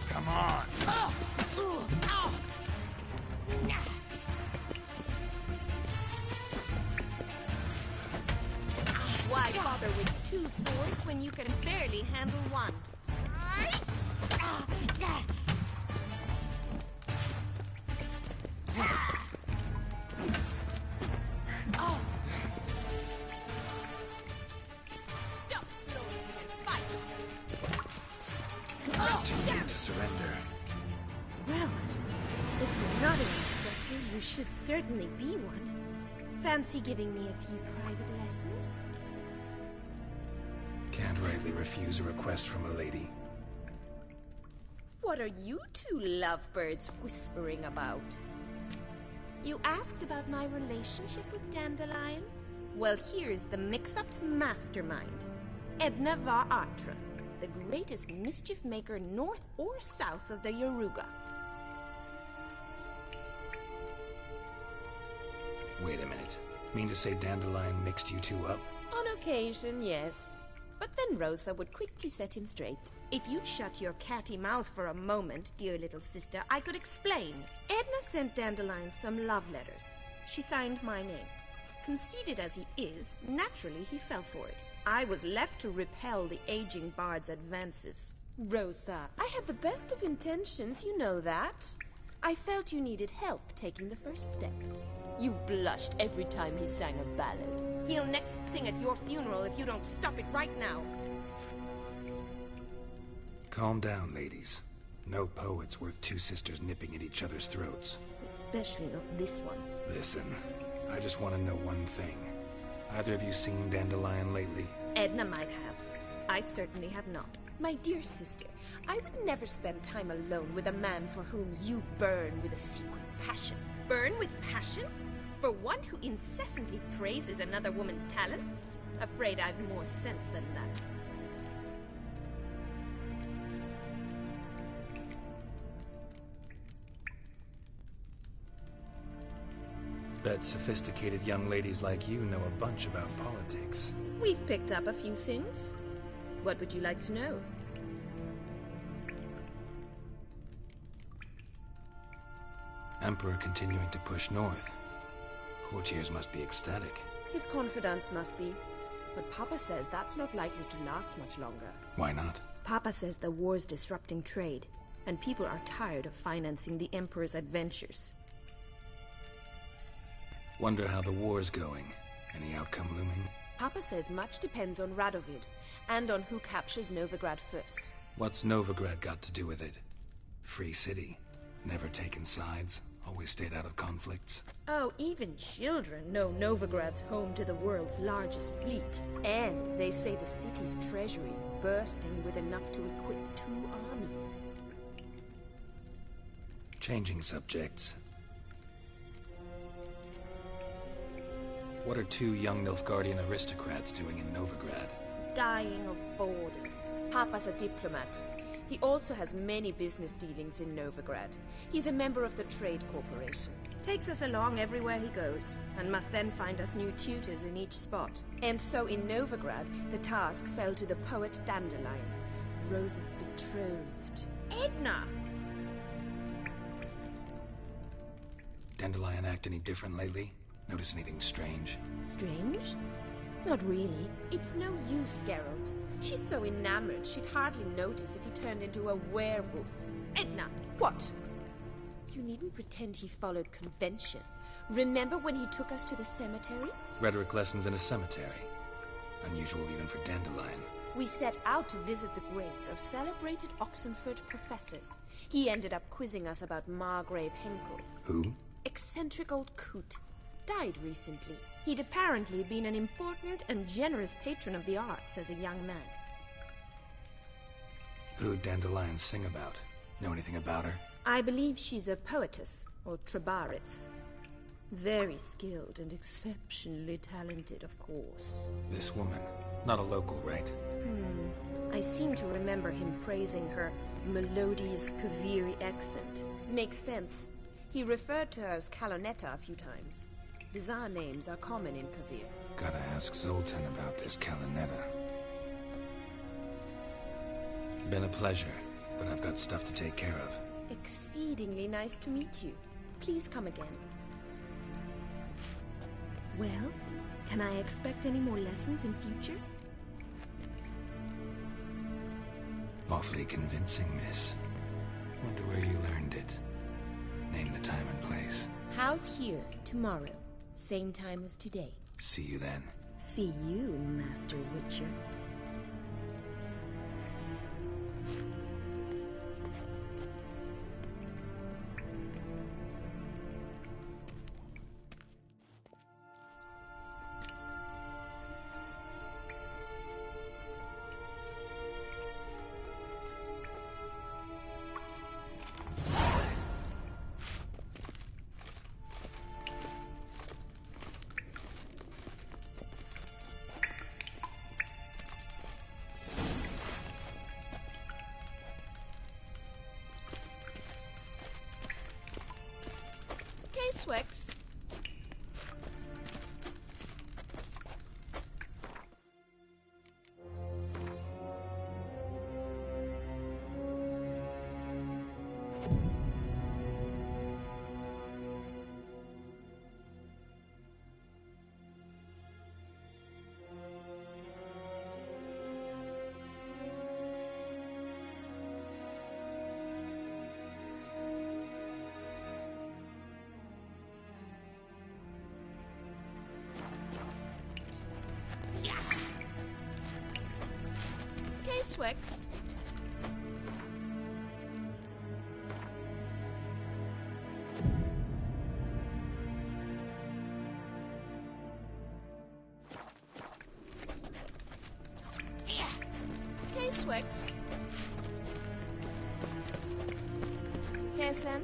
Come on. two swords when you can barely handle one? Stop floating and fight! Too late to surrender. Well, if you're not an instructor, you should certainly be one. Fancy giving me a few private lessons? Can't rightly refuse a request from a lady. What are you two lovebirds whispering about? You asked about my relationship with Dandelion? Well, here's the mix-up's mastermind. Edna Va Atra, the greatest mischief maker north or south of the Yaruga. Wait a minute. Mean to say Dandelion mixed you two up? On occasion, yes. But then Rosa would quickly set him straight. If you'd shut your catty mouth for a moment, dear little sister, I could explain. Edna sent Dandelion some love letters. She signed my name. Conceited as he is, naturally he fell for it. I was left to repel the aging bard's advances. Rosa, I had the best of intentions, you know that. I felt you needed help taking the first step. You blushed every time he sang a ballad. He'll next sing at your funeral if you don't stop it right now. Calm down, ladies. No poet's worth two sisters nipping at each other's throats. Especially not this one. Listen, I just want to know one thing. Either of you seen Dandelion lately? Edna might have. I certainly have not. My dear sister, I would never spend time alone with a man for whom you burn with a secret passion. Burn with passion? For one who incessantly praises another woman's talents? Afraid I've more sense than that. Bet sophisticated young ladies like you know a bunch about politics. We've picked up a few things. What would you like to know? Emperor continuing to push north. Courtiers must be ecstatic. His confidants must be. But Papa says that's not likely to last much longer. Why not? Papa says the war's disrupting trade, and people are tired of financing the Emperor's adventures. Wonder how the war's going. Any outcome looming? Papa says much depends on Radovid, and on who captures Novigrad first. What's Novigrad got to do with it? Free city. Never taken sides. Always stayed out of conflicts. Oh, even children know Novigrad's home to the world's largest fleet. And they say the city's treasury's bursting with enough to equip 2 armies. Changing subjects. What are 2 young Nilfgaardian aristocrats doing in Novigrad? Dying of boredom. Papa's a diplomat. He also has many business dealings in Novigrad. He's a member of the Trade Corporation. Takes us along everywhere he goes, and must then find us new tutors in each spot. And so in Novigrad, the task fell to the poet Dandelion, Rosa's betrothed. Edna! Dandelion act any different lately? Notice anything strange? Strange? Not really. It's no use, Geralt. She's so enamored she'd hardly notice if he turned into a werewolf. Edna! What? You needn't pretend he followed convention. Remember when he took us to the cemetery? Rhetoric lessons in a cemetery. Unusual even for Dandelion. We set out to visit the graves of celebrated Oxenford professors. He ended up quizzing us about Margrave Henkel. Who? Eccentric old coot. Died recently. He'd apparently been an important and generous patron of the arts as a young man. Who'd Dandelion sing about? Know anything about her? I believe she's a poetess, or Trebaritz. Very skilled and exceptionally talented, of course. This woman. Not a local, right? I seem to remember him praising her melodious Kaviri accent. Makes sense. He referred to her as Kalonetta a few times. Bizarre names are common in Kavir. Gotta ask Zoltan about this Kalonetta. Been a pleasure, but I've got stuff to take care of. Exceedingly nice to meet you. Please come again. Well, can I expect any more lessons in future? Awfully convincing, miss. Wonder where you learned it. Name the time and place. House here, tomorrow. Same time as today. See you then. See you, Master Witcher. Swix. Swix. Swix. Hansen.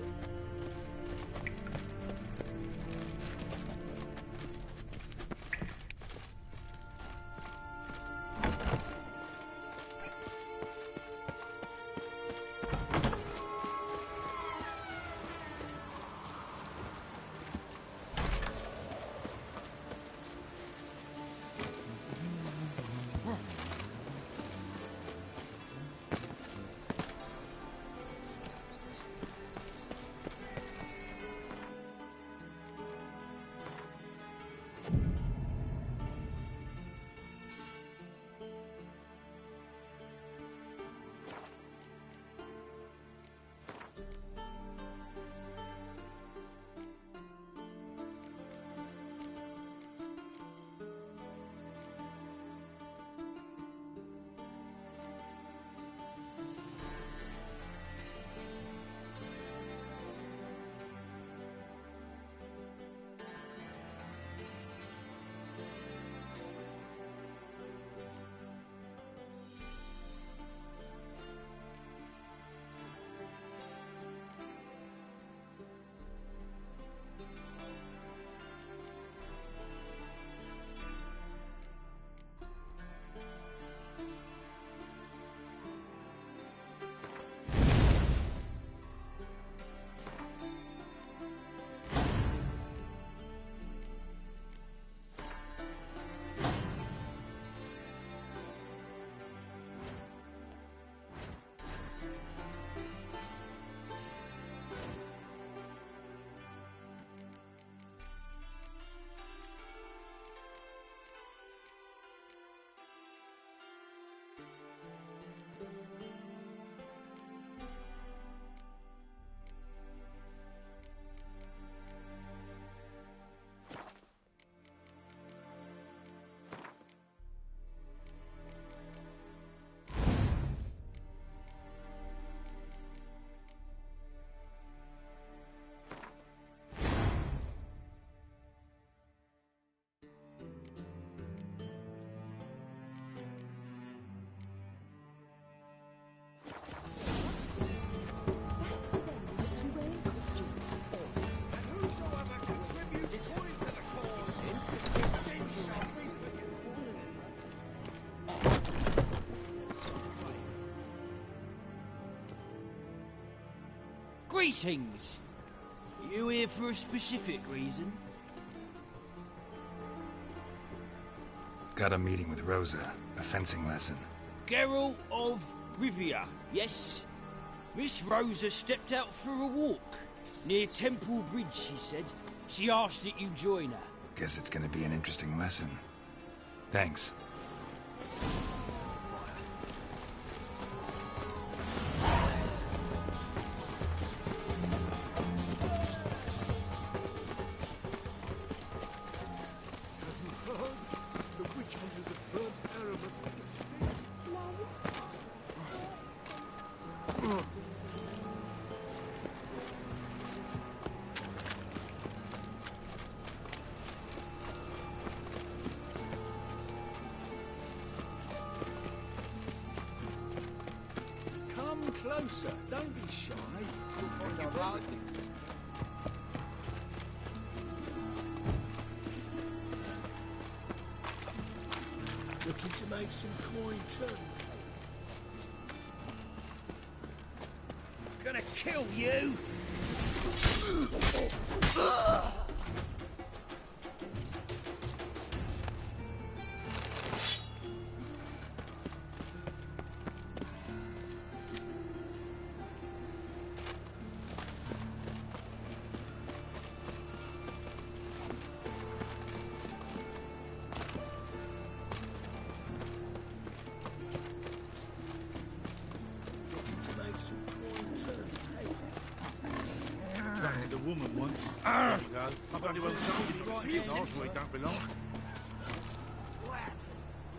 Greetings! You here for a specific reason? Got a meeting with Rosa, a fencing lesson. Geralt of Rivia, yes? Miss Rosa stepped out for a walk. Near Temple Bridge, she said. She asked that you join her. Guess it's gonna be an interesting lesson. Thanks. closer. Don't be shy. You'll find out hard. Looking to make some coin too. Gonna kill you! Attracted a woman once. There you go. I've only one told you right here. Where it don't belong.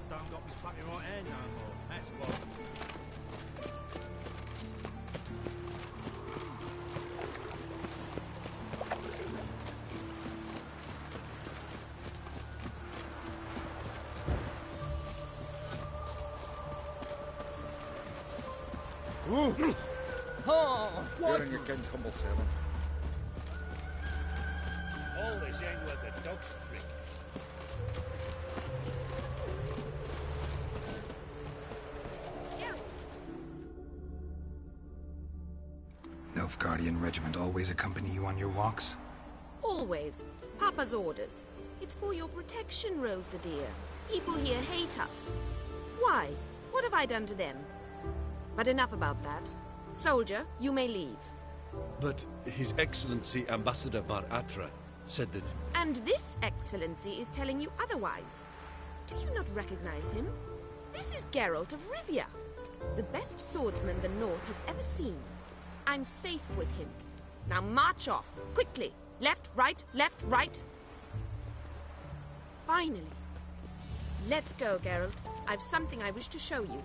Don't got this fucking right hand no more. That's why. Ooh! Oh, what? You're in your kin tumble, Seven. Always end with the dog's trick. Nilfgaardian regiment always accompany you on your walks? Always. Papa's orders. It's for your protection, Rosa dear. People here hate us. Why? What have I done to them? But enough about that. Soldier, you may leave. But His Excellency Ambassador Var Atra said that... And this Excellency is telling you otherwise. Do you not recognize him? This is Geralt of Rivia, the best swordsman the North has ever seen. I'm safe with him. Now march off, quickly. Left, right, left, right. Finally. Let's go, Geralt. I've something I wish to show you.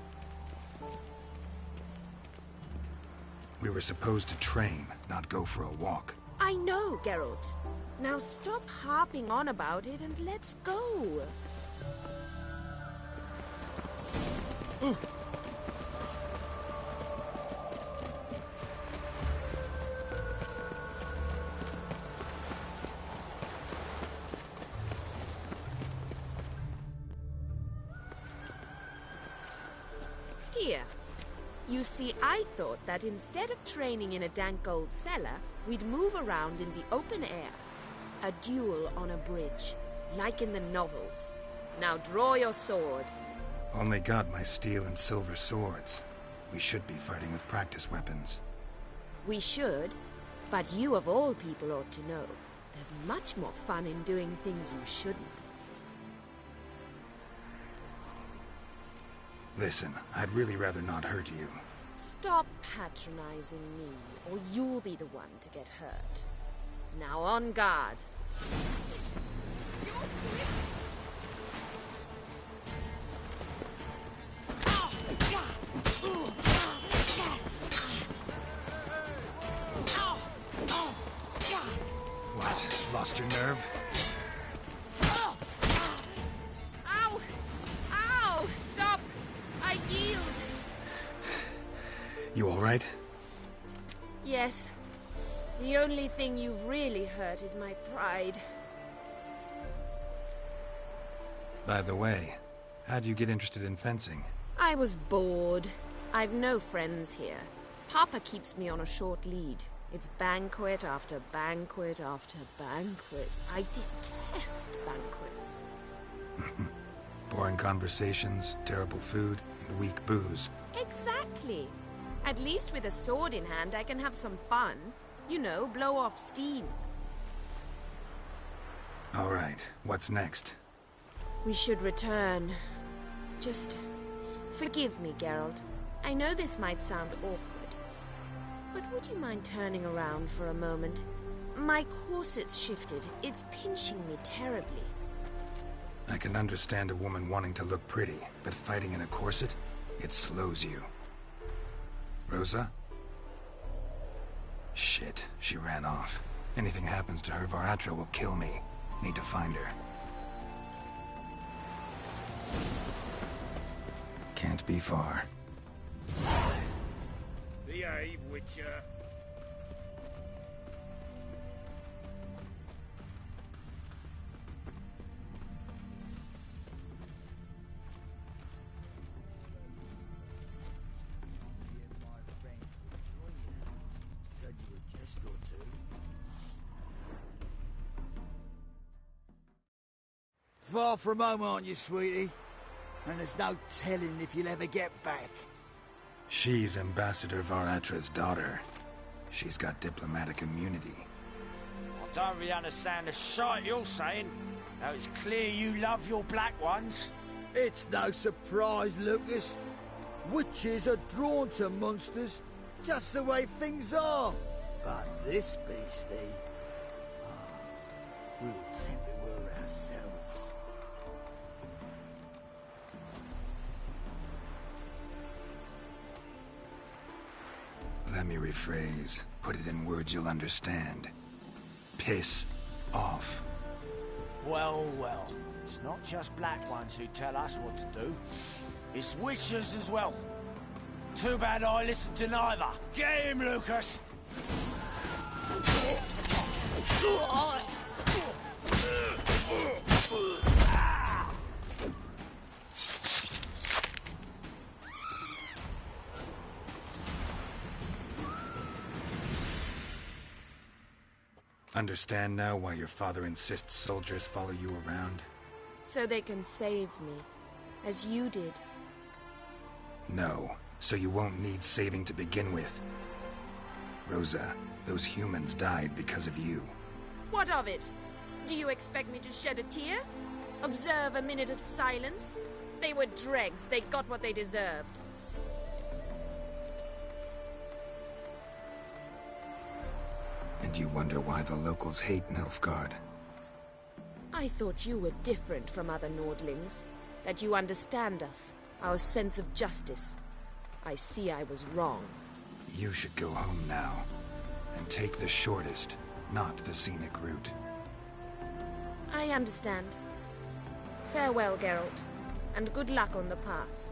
We were supposed to train, not go for a walk. I know, Geralt. Now stop harping on about it and let's go. Ooh. Here. You see, I thought that instead of training in a dank old cellar, we'd move around in the open air. A duel on a bridge, like in the novels. Now draw your sword. Only got my steel and silver swords. We should be fighting with practice weapons. We should, but you of all people ought to know. There's much more fun in doing things you shouldn't. Listen, I'd really rather not hurt you. Stop patronizing me, or you'll be the one to get hurt. Now on guard. What? Lost your nerve? Ow! Ow! Stop! I yield! You all right? Yes. The only thing you've really hurt is my pride. By the way, how'd you get interested in fencing? I was bored. I've no friends here. Papa keeps me on a short lead. It's banquet after banquet after banquet. I detest banquets. Boring conversations, terrible food, and weak booze. Exactly. At least with a sword in hand, I can have some fun. You know, blow off steam. All right, what's next? We should return. Just forgive me, Geralt. I know this might sound awkward. But would you mind turning around for a moment? My corset's shifted. It's pinching me terribly. I can understand a woman wanting to look pretty, but fighting in a corset, it slows you. Rosa? Shit, she ran off. Anything happens to her, Var Atra will kill me. Need to find her. Can't be far. The Behave, Witcher. Tell you a jest or two. Far from home, aren't you, sweetie? And there's no telling if you'll ever get back. She's Ambassador Var-Atra's daughter. She's got diplomatic immunity. I don't really understand the shite you're saying. Now it's clear you love your black ones. It's no surprise, Lucas. Witches are drawn to monsters, just the way things are. But this beastie, we'll tend to her ourselves. Let me rephrase. Put it in words you'll understand. Piss off. Well, well. It's not just black ones who tell us what to do. It's witches as well. Too bad I listened to neither. Get him, Lucas! Understand now why your father insists soldiers follow you around? So they can save me, as you did. No, so you won't need saving to begin with. Rosa, those humans died because of you. What of it? Do you expect me to shed a tear? Observe a minute of silence? They were dregs. They got what they deserved. And you wonder why the locals hate Nilfgaard. I thought you were different from other Nordlings. That you understand us, our sense of justice. I see I was wrong. You should go home now. And take the shortest, not the scenic route. I understand. Farewell, Geralt. And good luck on the path.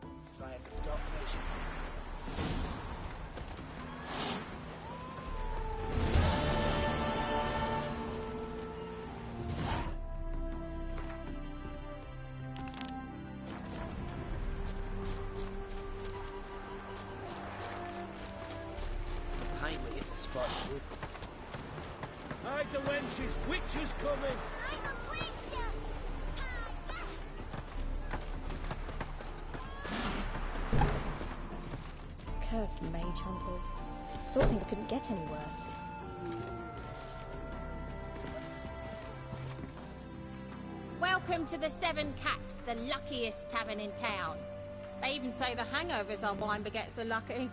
Let's try the stockfish. Hide the wenches! Witcher's coming! I'm a witcher! Cursed mage hunters. Thought things couldn't get any worse. Welcome to the Seven Cats, the luckiest tavern in town. They even say the hangovers our wine begets are lucky.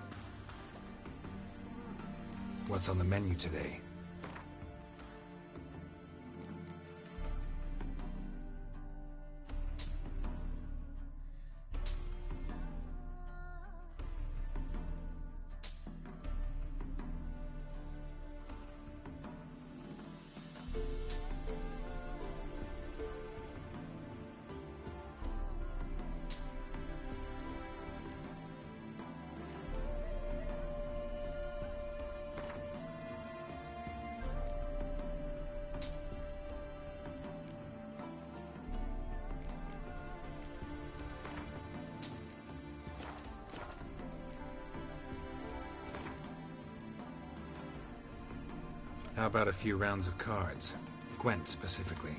What's on the menu today? How about a few rounds of cards? Gwent specifically.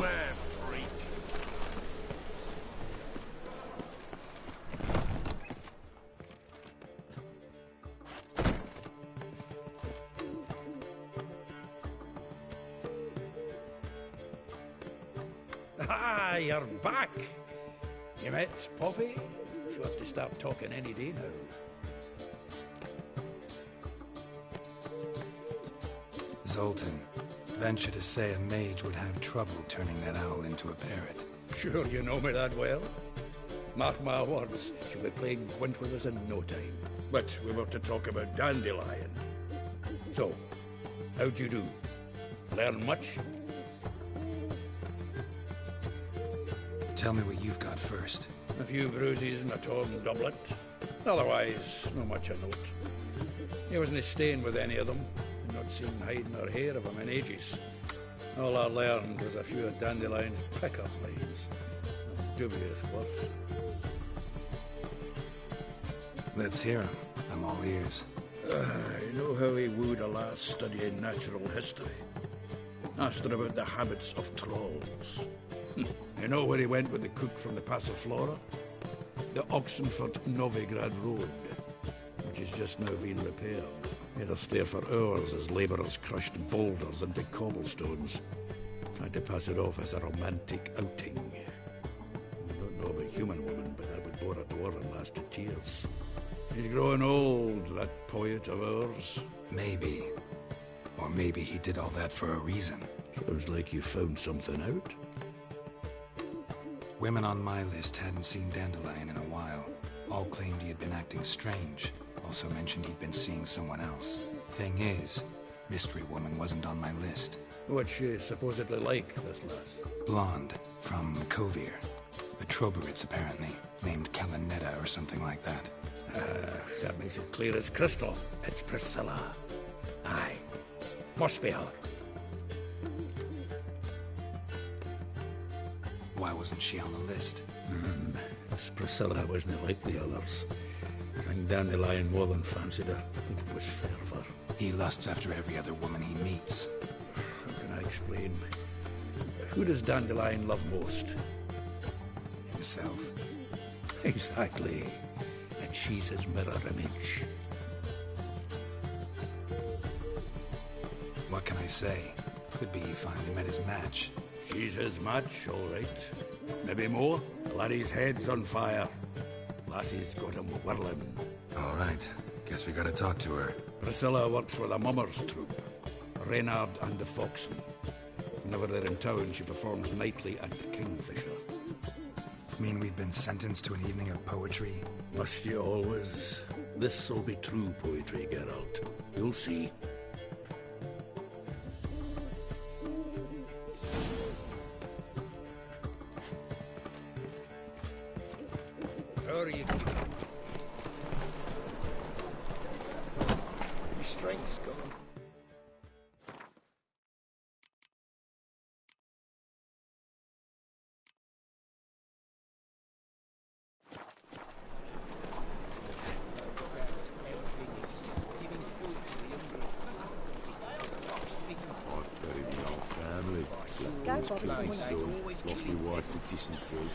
there, freak. Ah, you're back. You met Poppy? Sure to start talking any day now. Zoltan, venture to say a mage would have trouble turning that owl into a parrot. Sure you know me that well. Mark my words, she'll be playing Gwent with us in no time. But we were to talk about Dandelion. So, how'd you do? Learn much? Tell me what you've got first. A few bruises and a torn doublet. Otherwise, not much of note. He wasn't staying with any of them, and not seen hide nor hair of him in ages. All I learned was a few of Dandelion's pick-up lines. Of dubious worth. Let's hear him. I'm all ears. I know how he wooed a lass studying natural history. Asked her about the habits of trolls. You know where he went with the cook from the Passiflora? The Oxenfurt-Novigrad Road, which has just now been repaired. Made us stare for hours as labourers crushed boulders into cobblestones. Tried to pass it off as a romantic outing. I don't know about human women, but that would bore a dwarven lass to tears. He's growing old, that poet of ours. Maybe. Or maybe he did all that for a reason. Sounds like you found something out. Women on my list hadn't seen Dandelion in a while. All claimed he had been acting strange. Also mentioned he'd been seeing someone else. Thing is, Mystery Woman wasn't on my list. What's she supposedly like, this lass? Blonde, from Kovir. A Troberitz, apparently, named Kalanetta or something like that. That makes it clear as crystal. It's Priscilla. Aye. Must be her. Why wasn't she on the list? This Priscilla wasn't like the others. I think Dandelion more than fancied her. I think it was fervour. He lusts after every other woman he meets. How can I explain? Who does Dandelion love most? Himself. Exactly. And she's his mirror image. What can I say? Could be he finally met his match. She's his match, all right. Maybe more. Laddie's head's on fire. Lassie's got him whirling. All right. Guess we gotta talk to her. Priscilla works with a mummers troupe. Reynard and the Foxen. Whenever they're in town, she performs nightly at the Kingfisher. Mean we've been sentenced to an evening of poetry? Must you always? This'll be true poetry, Geralt. You'll see. How are you keeping? Your strength's gone. Lost my wife to dysentery.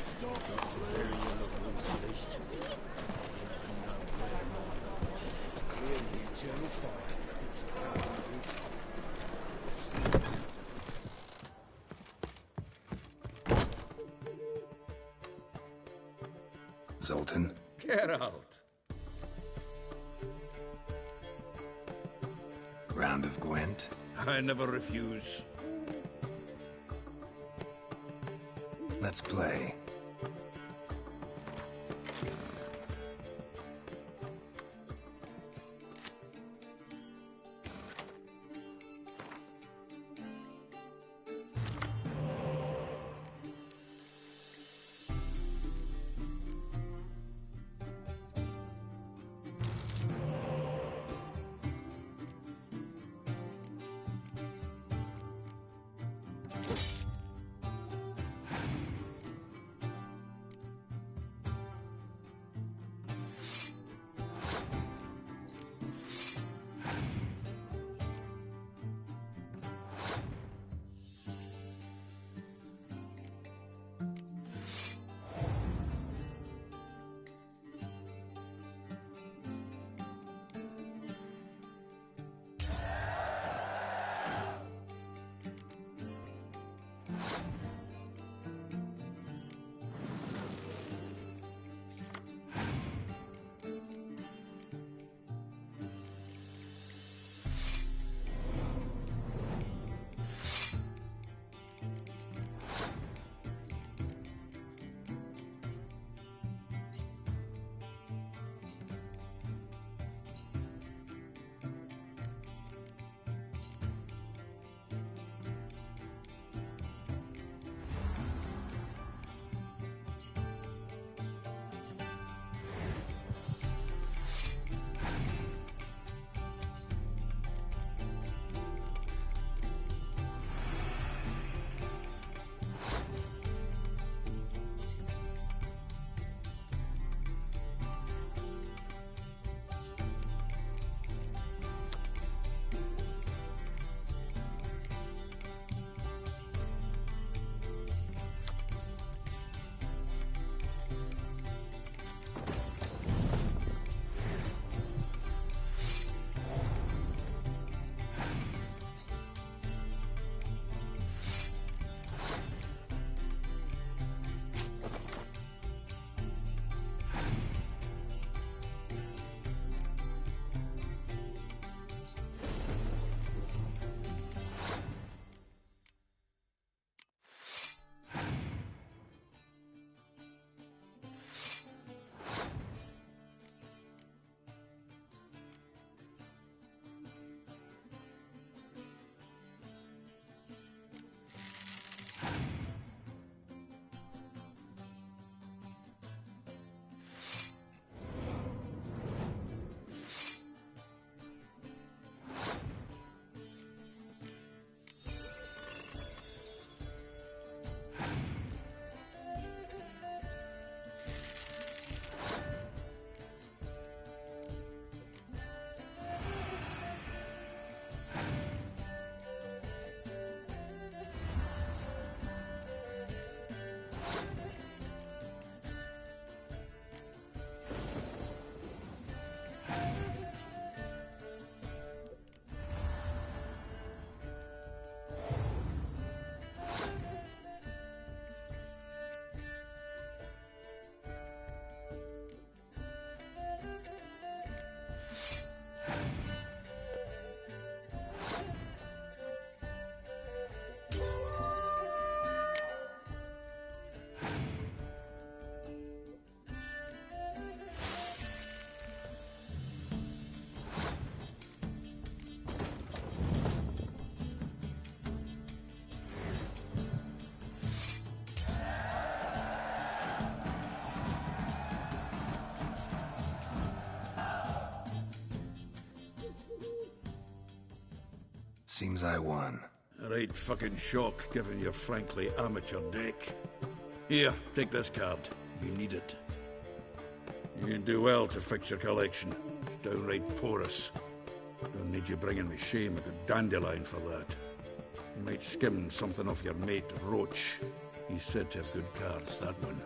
Zoltan? Geralt. Round of Gwent? I never refuse. Let's play. Seems I won. A right fucking shock, given your frankly amateur deck. Here, take this card. You need it. You can do well to fix your collection. It's downright porous. Don't need you bringing me shame a good dandelion for that. You might skim something off your mate, Roach. He's said to have good cards, that one.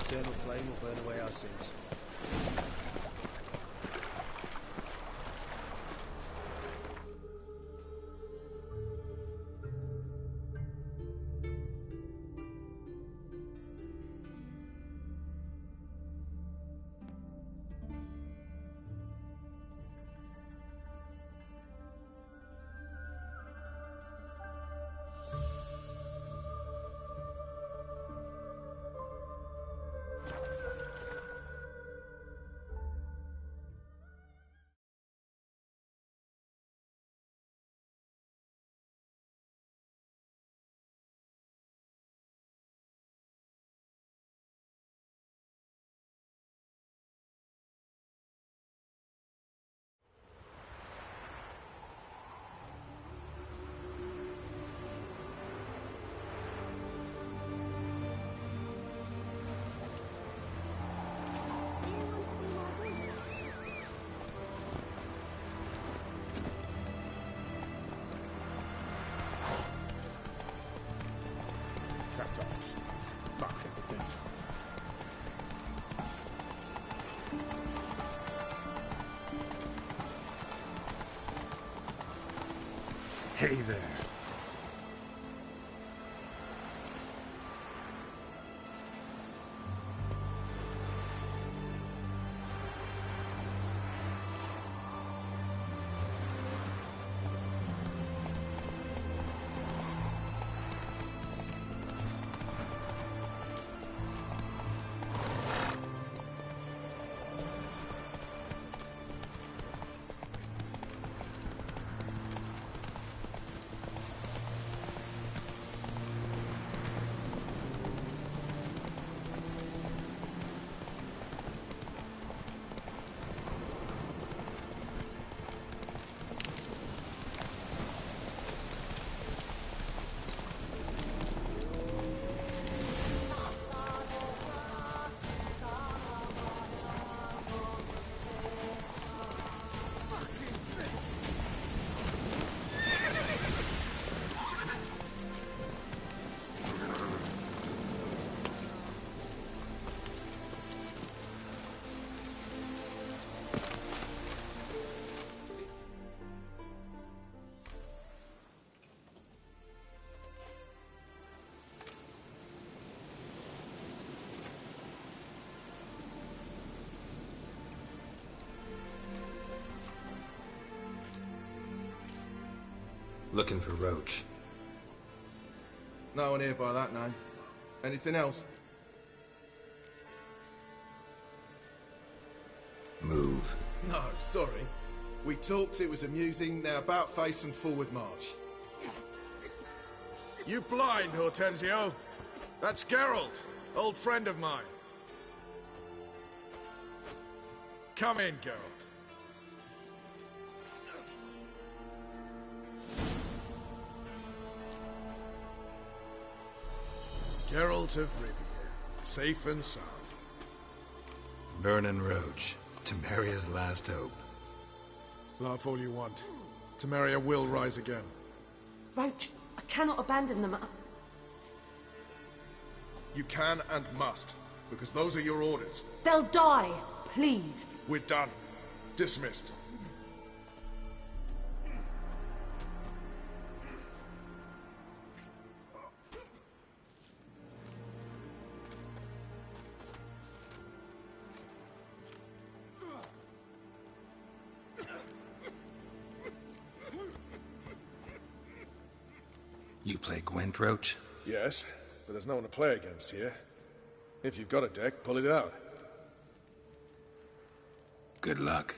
Eternal flame will burn away our sins. Hey there. Looking for Roach. No one here by that name. Anything else? Move. No, sorry. We talked, it was amusing, now about face and forward march. You blind, Hortensio? That's Geralt. Old friend of mine. Come in, Geralt. Geralt of Rivia, safe and sound. Vernon Roach, Temeria's last hope. Laugh all you want. Temeria will rise again. Roach, I cannot abandon them. You can and must, because those are your orders. They'll die, please. We're done. Dismissed. You play Gwent, Roach? Yes, but there's no one to play against here. If you've got a deck, pull it out. Good luck.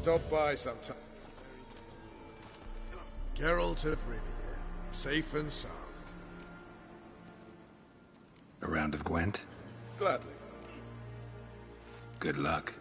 stop by sometime. Geralt of Rivia, safe and sound. A round of Gwent? Gladly. Good luck.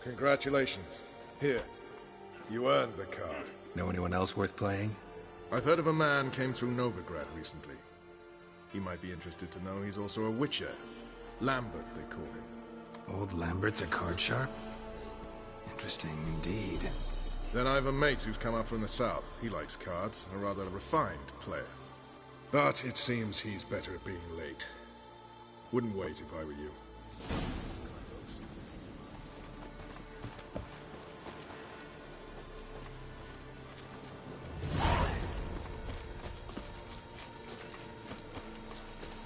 Congratulations. Here. You earned the card. Know anyone else worth playing? I've heard of a man came through Novigrad recently. He might be interested to know he's also a witcher. Lambert, they call him. Old Lambert's a card sharp? Interesting indeed. Then I have a mate who's come up from the south. He likes cards, a rather refined player. But it seems he's better at being late. Wouldn't wait if I were you.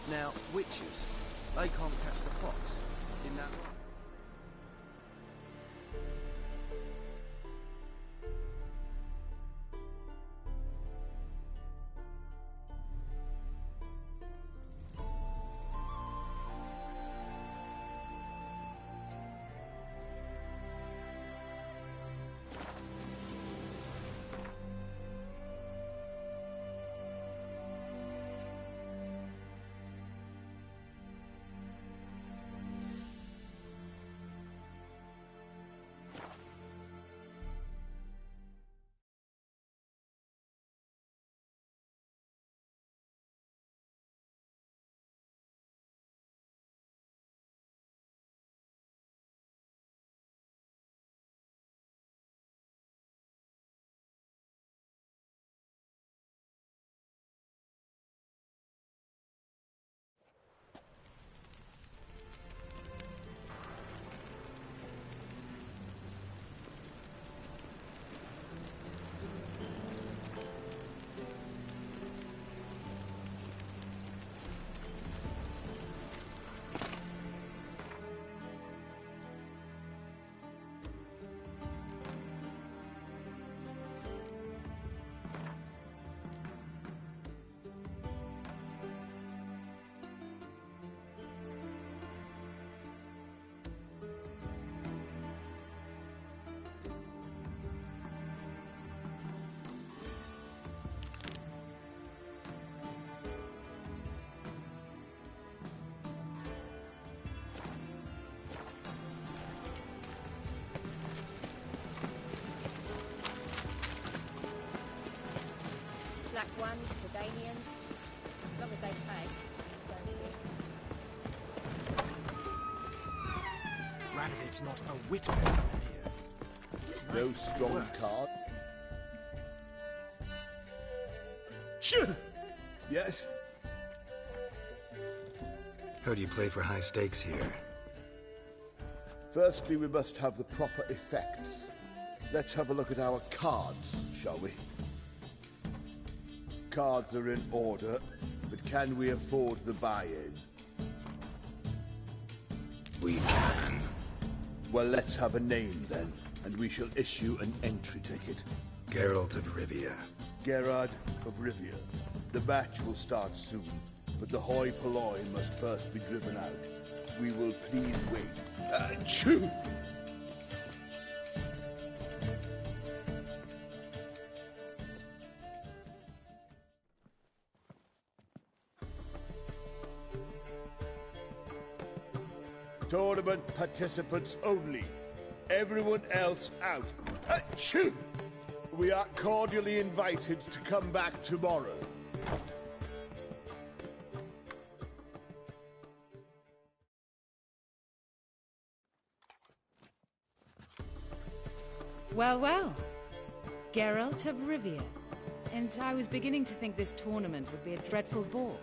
Now, witches, they can't catch the fox. In that... ones, Danians. As long as they pay. Radovid's not a whit better than here. No strong card. Shoo! Yes? Heard you play for high stakes here. Firstly, we must have the proper effects. Let's have a look at our cards, shall we? Cards are in order, but can we afford the buy-in? We can. Well, let's have a name then, and we shall issue an entry ticket. Geralt of Rivia. Gerard of Rivia. The match will start soon, but the hoi polloi must first be driven out. We will please wait. Achoo! Tournament participants only. Everyone else out. Achoo! We are cordially invited to come back tomorrow. Well, well. Geralt of Rivia. And I was beginning to think this tournament would be a dreadful bore.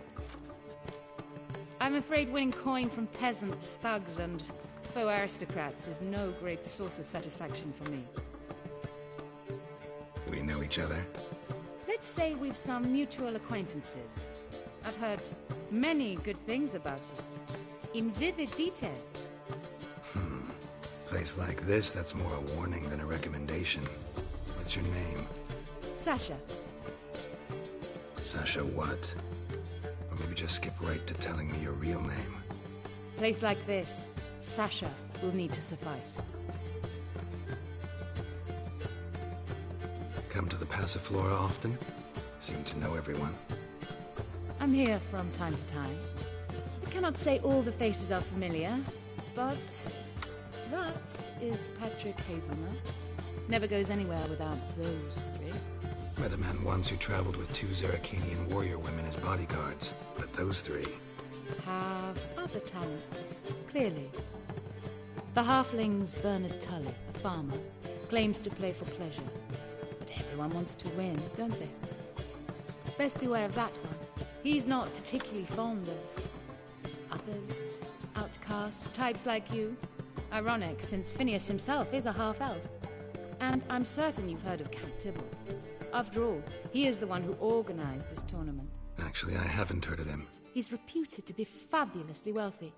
I'm afraid winning coin from peasants, thugs, and faux aristocrats is no great source of satisfaction for me. We know each other? Let's say we've some mutual acquaintances. I've heard many good things about you. In vivid detail. Place like this, that's more a warning than a recommendation. What's your name? Sasha. Sasha what? Or maybe just skip right to telling me your real name. Place like this, Sasha will need to suffice. Come to the Passiflora often? Seem to know everyone. I'm here from time to time. I cannot say all the faces are familiar, but that is Patrick Hazelnut. Never goes anywhere without those three. Met a man once who traveled with 2 Zerrikanian warrior women as bodyguards, but those three have other talents, clearly. The halfling's Bernard Tully, a farmer, claims to play for pleasure. But everyone wants to win, don't they? Best beware of that one. He's not particularly fond of others, outcasts, types like you. Ironic, since Phineas himself is a half-elf. And I'm certain you've heard of Count Tybalt. After all, he is the one who organized this tournament. Actually, I haven't heard of him. He's reputed to be fabulously wealthy.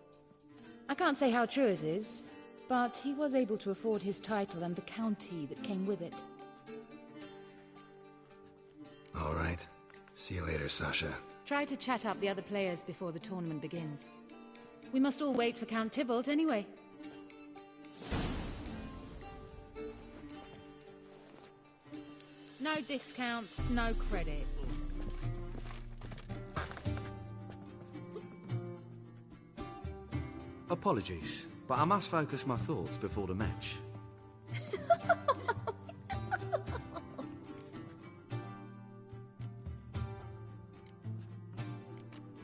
I can't say how true it is, but he was able to afford his title and the county that came with it. All right. See you later, Sasha. Try to chat up the other players before the tournament begins. We must all wait for Count Tybalt anyway. No discounts, no credit. Apologies, but I must focus my thoughts before the match.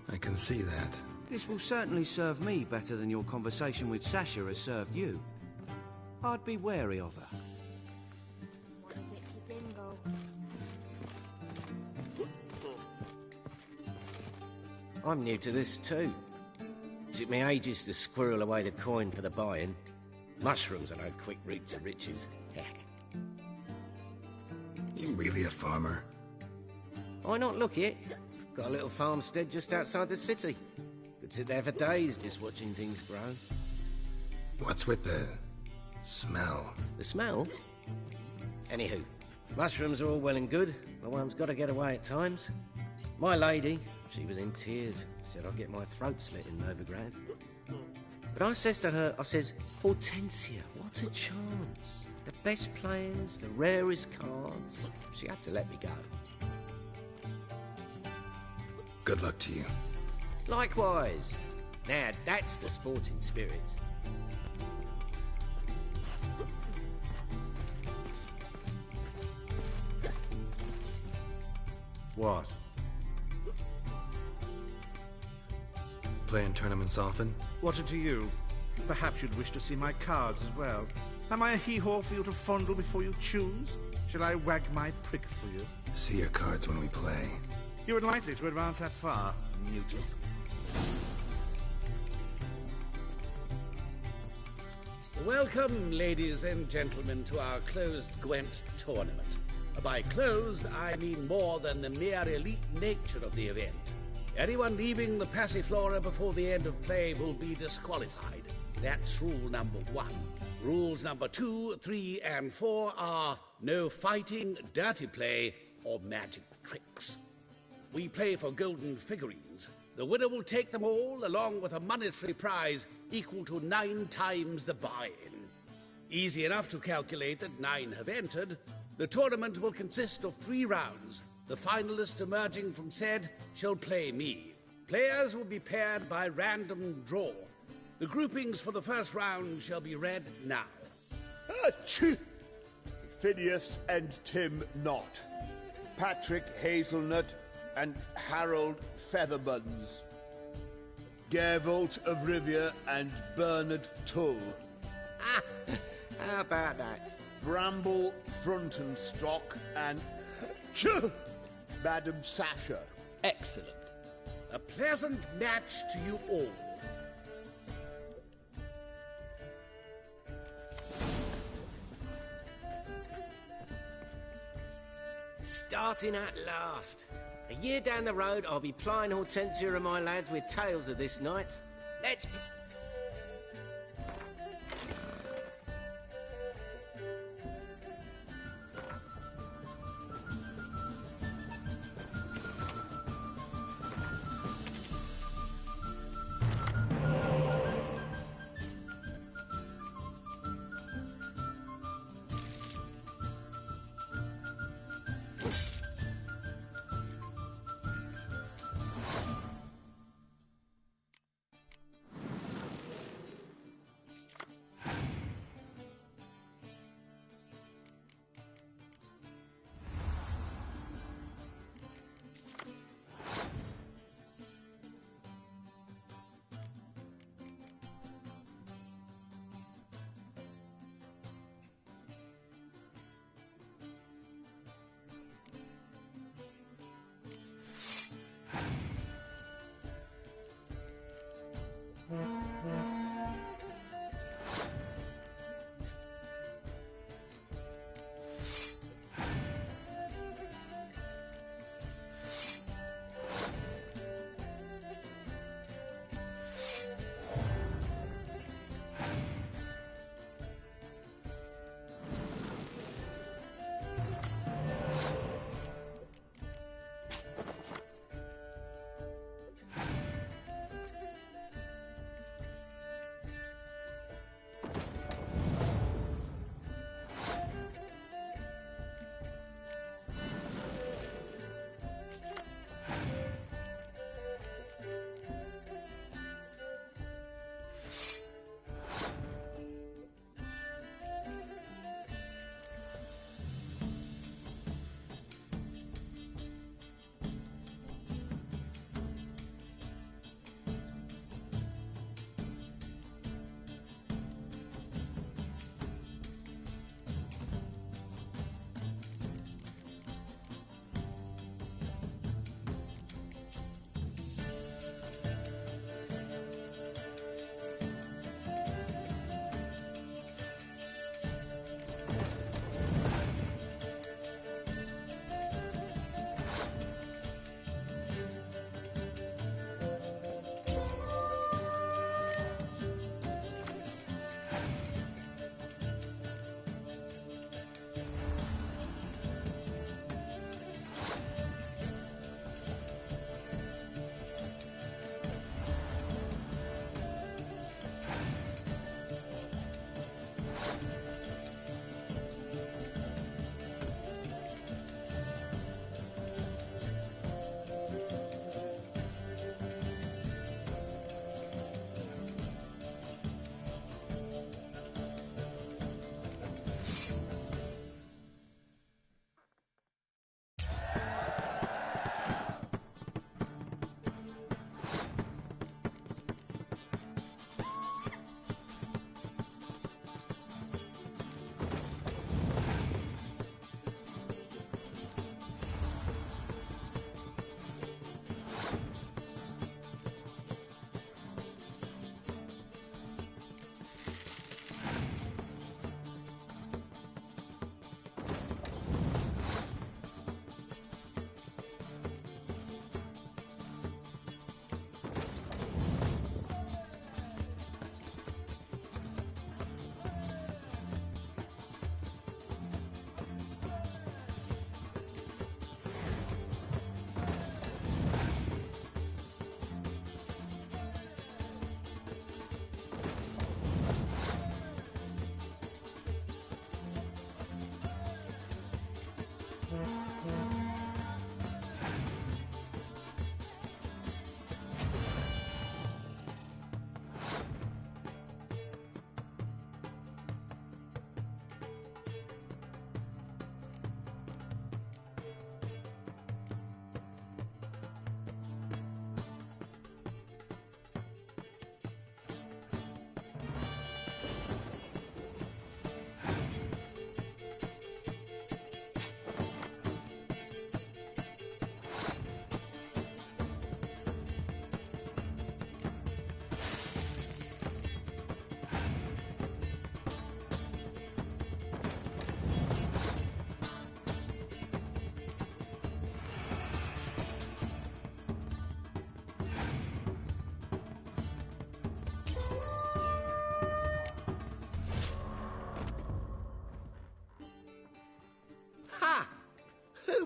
I can see that. This will certainly serve me better than your conversation with Sasha has served you. I'd be wary of her. I'm new to this too. Took me ages to squirrel away the coin for the buy-in. Mushrooms are no quick route to riches. You really a farmer? Why not look it? Got a little farmstead just outside the city. Could sit there for days just watching things grow. What's with the smell? The smell? Anywho, mushrooms are all well and good, but one's got to get away at times. My lady, she was in tears, said I'd get my throat slit in Novigrad. But I says to her, I says, Hortensia, what a chance. The best players, the rarest cards. She had to let me go. Good luck to you. Likewise. Now, that's the sporting spirit. What? play in tournaments often? What to you? Perhaps you'd wish to see my cards as well. Am I a hee-haw for you to fondle before you choose? Shall I wag my prick for you? See your cards when we play. You would likely to advance that far, mutant. Welcome, ladies and gentlemen, to our closed Gwent tournament. By closed, I mean more than the mere elite nature of the event. Anyone leaving the Passiflora before the end of play will be disqualified. That's rule number 1. Rules number 2, 3, and 4 are no fighting, dirty play, or magic tricks. We play for golden figurines. The winner will take them all, along with a monetary prize equal to 9 times the buy-in. Easy enough to calculate that 9 have entered. The tournament will consist of 3 rounds. The finalist emerging from said shall play me. Players will be paired by random draw. The groupings for the first round shall be read now. Phineas and Tim Knott. Patrick Hazelnut and Harold Featherbuns. Gervolt of Rivia and Bernard Tull. How about that? Bramble Frontenstock and Madam Sasha. Excellent. A pleasant match to you all. Starting at last. A year down the road, I'll be plying Hortensia and my lads with tales of this night. Let's...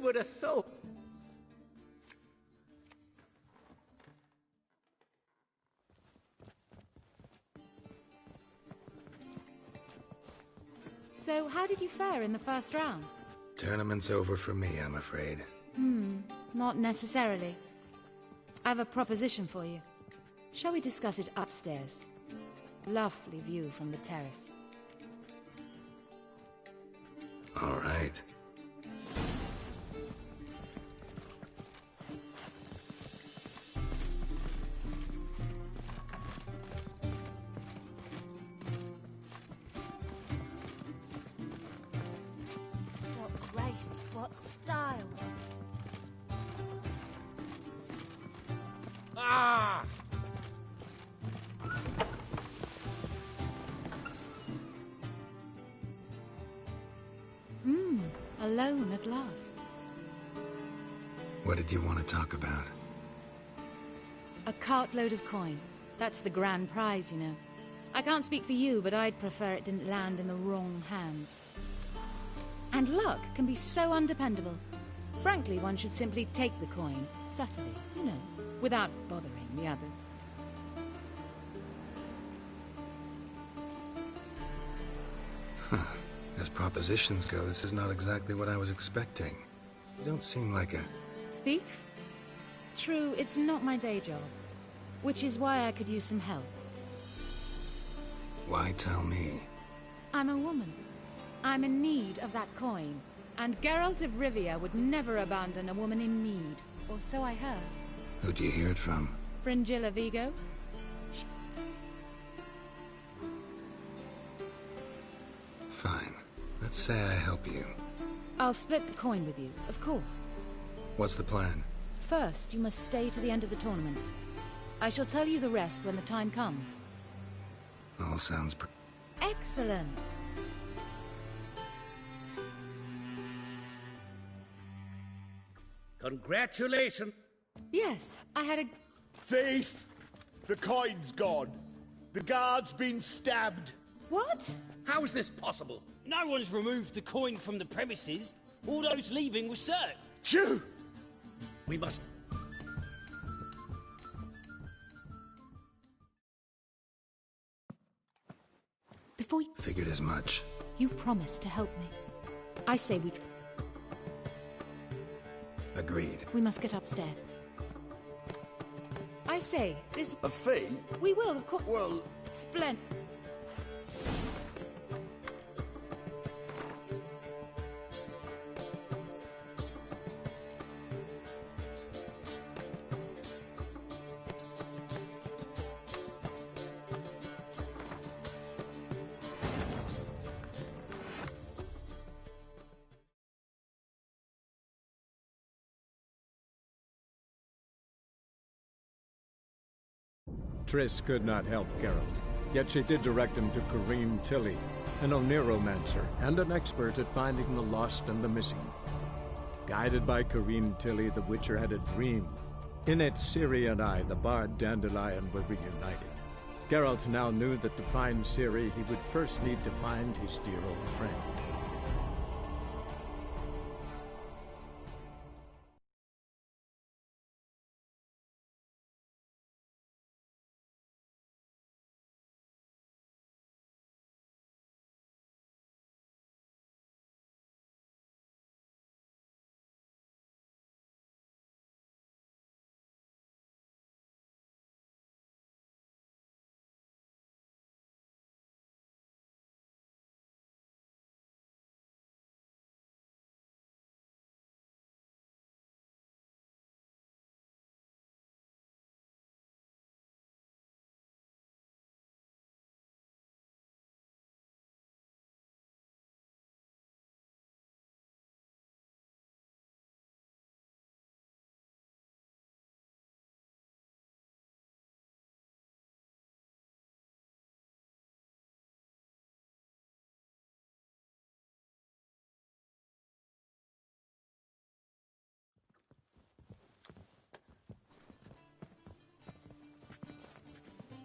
would have thought? So, how did you fare in the first round? Tournament's over for me, I'm afraid. Not necessarily. I have a proposition for you. Shall we discuss it upstairs? Lovely view from the terrace. All right. What grace, what style. Ah! Alone at last. What did you want to talk about? A cartload of coin. That's the grand prize, you know. I can't speak for you, but I'd prefer it didn't land in the wrong hands. And luck can be so undependable. Frankly, one should simply take the coin, subtly, you know, without bothering the others. As propositions go, this is not exactly what I was expecting. You don't seem like a... Thief? True, it's not my day job. Which is why I could use some help. Why tell me? I'm a woman. I'm in need of that coin. And Geralt of Rivia would never abandon a woman in need. Or so I heard. Who'd you hear it from? Fringilla Vigo? Fine. Let's say I help you. I'll split the coin with you, of course. What's the plan? First, you must stay to the end of the tournament. I shall tell you the rest when the time comes. All sounds Excellent! Congratulations. Yes, I had a... Thief! The coin's gone. The guard's been stabbed. What? How is this possible? No one's removed the coin from the premises. All those leaving were searched. Phew! We must... Before you... Figured as much. You promised to help me. I say we... Agreed. We must get upstairs. I say, this... A fee? We will, of course... Well... Splendid. Triss could not help Geralt, yet she did direct him to Corrine Tilly, an Oniromancer and an expert at finding the lost and the missing. Guided by Corrine Tilly, the Witcher had a dream. In it, Ciri and I, the bard Dandelion, were reunited. Geralt now knew that to find Ciri, he would first need to find his dear old friend.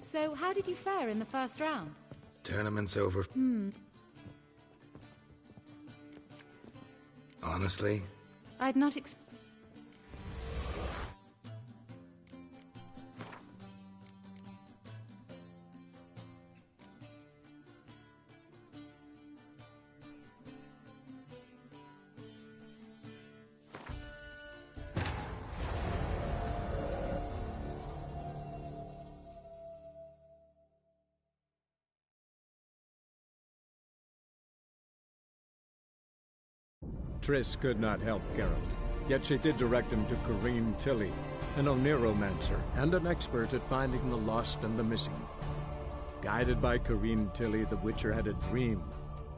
So, how did you fare in the first round? Tournament's over. Hmm. Honestly? I'd not Triss could not help Geralt, yet she did direct him to Corrine Tilly, an Oniromancer and an expert at finding the lost and the missing. Guided by Corrine Tilly, the Witcher had a dream.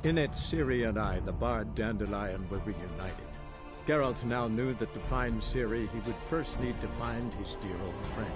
In it, Ciri and I, the bard Dandelion, were reunited. Geralt now knew that to find Ciri, he would first need to find his dear old friend.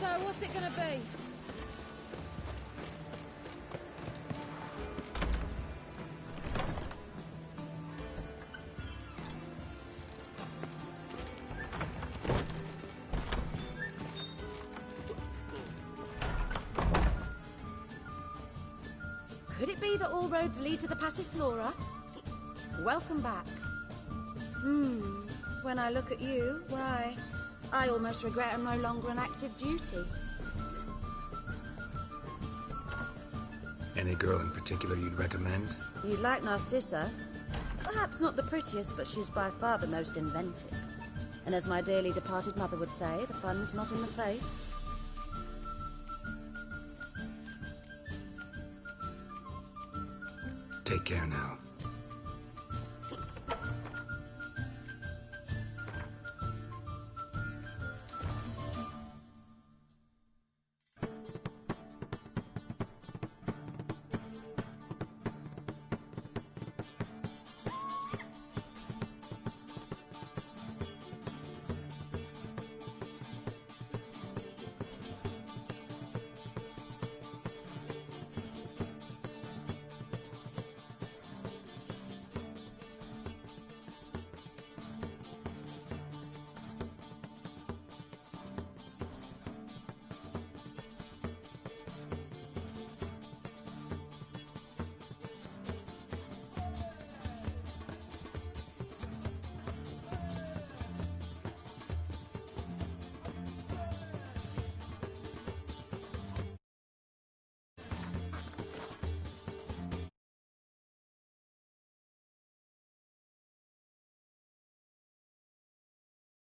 So, what's it gonna be? Could it be that all roads lead to the Passiflora? Welcome back. When I look at you, why, I almost regret I'm no longer on active duty. Any girl in particular you'd recommend? You'd like Narcissa. Perhaps not the prettiest, but she's by far the most inventive. And as my dearly departed mother would say, the fun's not in the face. Take care now.